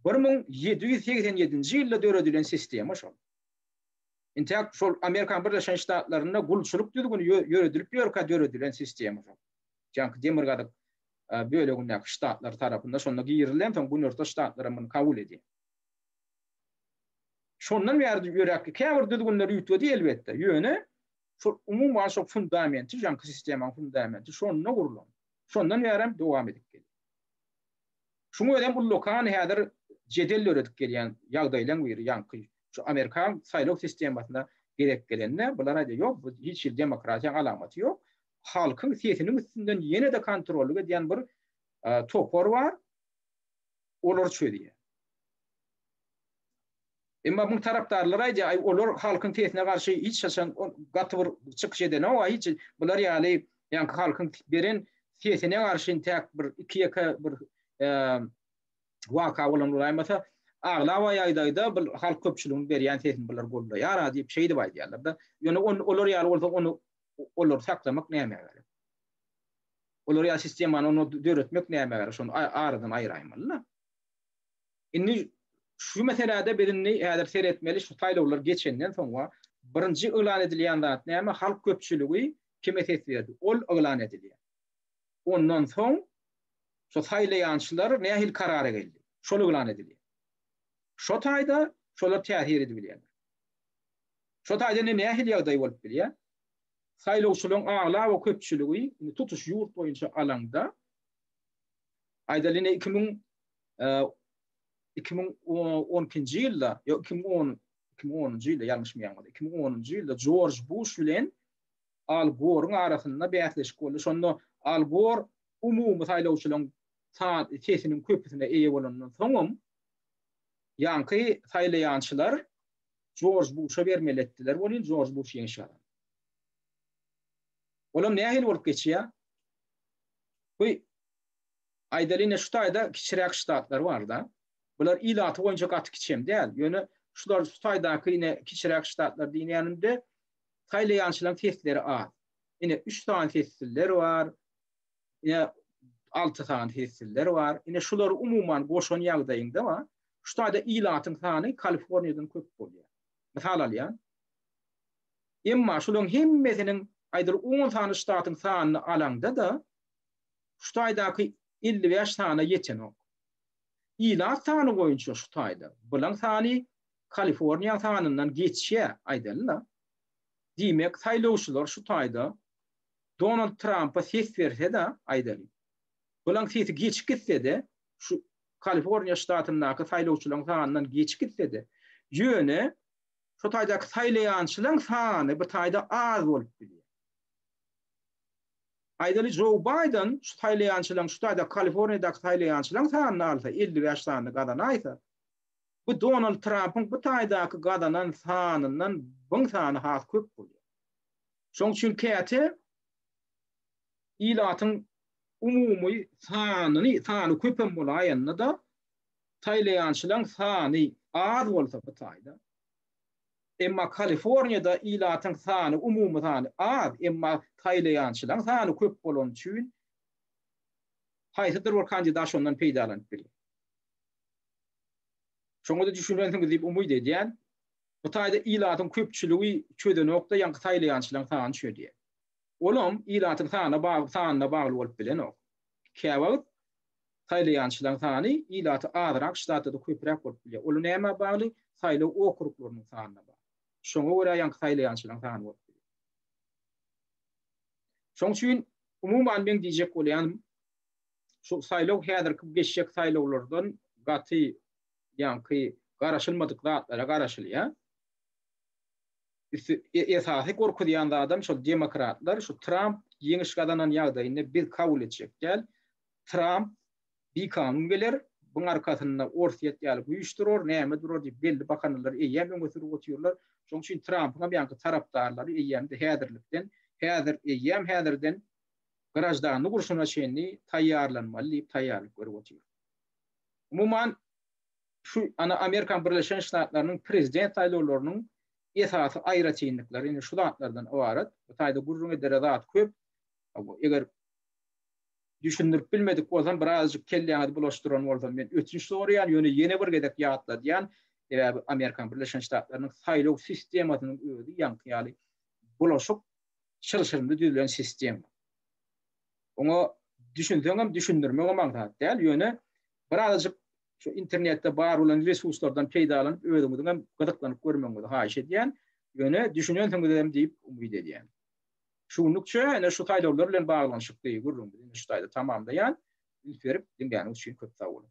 1787-nji ýylda döredilen sistema şol. Intek şol Amerikan Birleşen Ştatlarynda gulçuluk düzgün ýöredilip döredilen sistema şol. Janky demirgadyk bölegindäki ştatlar tarapynda şonda girilen soň Günürta ştatlara muny kabul edýär. Şondan bäri ýörekli käbir düzgünler ýitdi elbetde. Ýöne şu umumyň şu fundamenti, janky sistemaň fundamenti şonda gurulan. Şondan bäri dowam edip gelýär. Şuňa ödem bu lokal häzir jedel öredip gelýän ýagdaýlaryň biri ýanky şu Amerikan saýlaw sistemasynda gerek gelende bular aýdy ýok, bu hiç demokratiýa alamaty ýok. Halkyň sesiniň üstünden ýene de kontrollyk edýän bir topar bar. Olar çödýär. Emma bu tarapdarlar aýdy, olar halkyň sesine garşy hiç şaşan gaty bir çykyş eden o hiç bular ýaly ýanky halkyň beren sesine garşy tek bir iki bir waka bolan ulaýmasa aglawa ýaýdaýda bir halk köpçüligini berýän sesini bular goldaýar diýip şeýdi baýdýarlar da. Ýöne olar ýaly bolsa onu olar saklamak näme gerek? Olar ýa sistemany onu döretmek näme gerek? Şonu aradan aýraýmaly. Indi şu meselede birini häzir seretmeli şu saýlawlar geçenden soňra birinji elan edilýän zat näme? Halk köpçüligi kime ses berdi? Ol elan edilýär. Ondan soň şu saýlaýançylar nähil karara geldi. Şol elan edilýär. Şo taýda şolar täsir edilýär. Şo taýda nähil ýagdaý bolup bilýär. Saýlawçylaryň agla we köpçüligi tutuş ýurt boýunça alanda aýdalyny 2010-njy ýylda, ýok 2010-njy ýylda ýalňyşmyýan, 2010-njy ýylda George Bush bilen Al Gore'ň arasynda bäsleşik boldy. Şonda Al Gore umumy saýlawçylaryň sesiniň köpüsine eýe bolandan soň ýanky saýlaýançylar George Bush'a bermeli etdiler. Bolýan George Bush ýeňşi. Olam nähil bolup geçýär? Bu aýdalyny şu taýda kiçirek ştatlar bar da. Bular ilaty boýunça gaty kiçem däl. Ýöne şular şu taýdaky ine kiçirek ştatlar diýeninde saýlaýançylaryň sesleri az. Ine 3 tane sesler bar. Ine 6 tane sesler bar. Ine şular umumyň goşan ýagdaýynda bar. Şu taýda ilatyň sany Kaliforniýadan köp bolýar. Mysal alýan. Emma şularyň hemmesiniň aýdyr 10 tane ştatyň sanyny alanda da şu taýdaky 55 tane ýeten ok. İlat sany boýunça şu taýda. Bulan sany Kaliforniýa sanyndan geçýär aýdyllar. Diýmek saýlawçylar şu taýda Donald Trump'a ses berse de aýdylar. Bulan sesi geçip gitse de şu Kaliforniýa ştatyndaky saýlawçylaryň sanyndan geçip gitse de ýöne şu taýdaky saýlaýançylaryň sany bir taýda az bolup bilýär. Aýdaly Joe Biden şu saýlaýançylaryň şu taýda Kaliforniýadaky saýlaýançylaryň sanyny alsa 55 sanyny gadan aýsa bu Donald Trump'ın bu taýdaky gadanan sanyndan bu sany has köp bolýar. Şoň üçin käte ilatyň umumy sany köpem bolaýanda da saýlaýançylaryň sany az bolsa bu taýda. Emma Kaliforniýada ilatyň sany umumy sany az, emma saýlaýançylaryň sany köp bolan üçin haýsydyr bir kandidat şondan peýdalanyp bilir. Şoňa da düşünýänsiňiz diýip umyt edýän. Bu taýda ilatyň köpçüligi çödenokda ýanky saýlaýançylaryň sany çödýär. Olam ilatyň sanyna bagly bolup bilen ok. Käwagt saýlaýançylaryň sany ilaty azrak ştatda köprek bolup bilýär. Ol näme bagly? Saýlaw okruklarynyň sanyna bagly. Şoňa görä ýanky saýlaýançylaryň sany bolup bilýär. Şoň üçin umumyň men diýjek bolýan şu saýlaw häzirki geçecek saýlawlardan gaty ýanky garaşylmadyk zatlara garaşylýar. Esasy gorku diýen adam şu demokratlar şu Trump ýeňiş gadanan ýagdaýynda bir kabul etjekler. Trump bir kanun geler, bunun arkasında orsiýet ýaly güýçdürür, näme durur diýip belli bakanlar eýýär götürüp otyrlar. Şoň üçin Trump'a bianky tarapdarlary eýýärde häzirden garajdagyny gurşuna çenli taýýarlanmaly diýip taýýarlyk görüp oturýar. Umuman şu ana Amerikan Birleşen Ştatlarynyň prezident saýlawlarynyň esasy aýraçynlykları ýene şu zatlardan ibaret. Bu taýda gurrun edere zat köp. Eger düşündirip bilmedik bolsam birazjyk kelleňi bulaşdyran bolsam men ötünç soraýan ýöne ýene bir gedek ýatladýan Amerikan Birleşen Ştatlarynyň saýlaw sistemasynyň özi ýanky bulaşyk şyrşyrynda düzülen sistem. Onu düşünsem düşündirmek maňsat däl ýöne birazjyk şu internetde bar bolan resurslardan peýdalanyp özüňizden gydyklanyp görmeňizi haýyş edýän ýöne düşünýän soňda diýip umyt edýän. Şunlukça ene şu taýdawlar bilen baglanyşyk diýip gurrun şu taýda tamamdaýan ülferip diňgäni üçin köp sag bolun.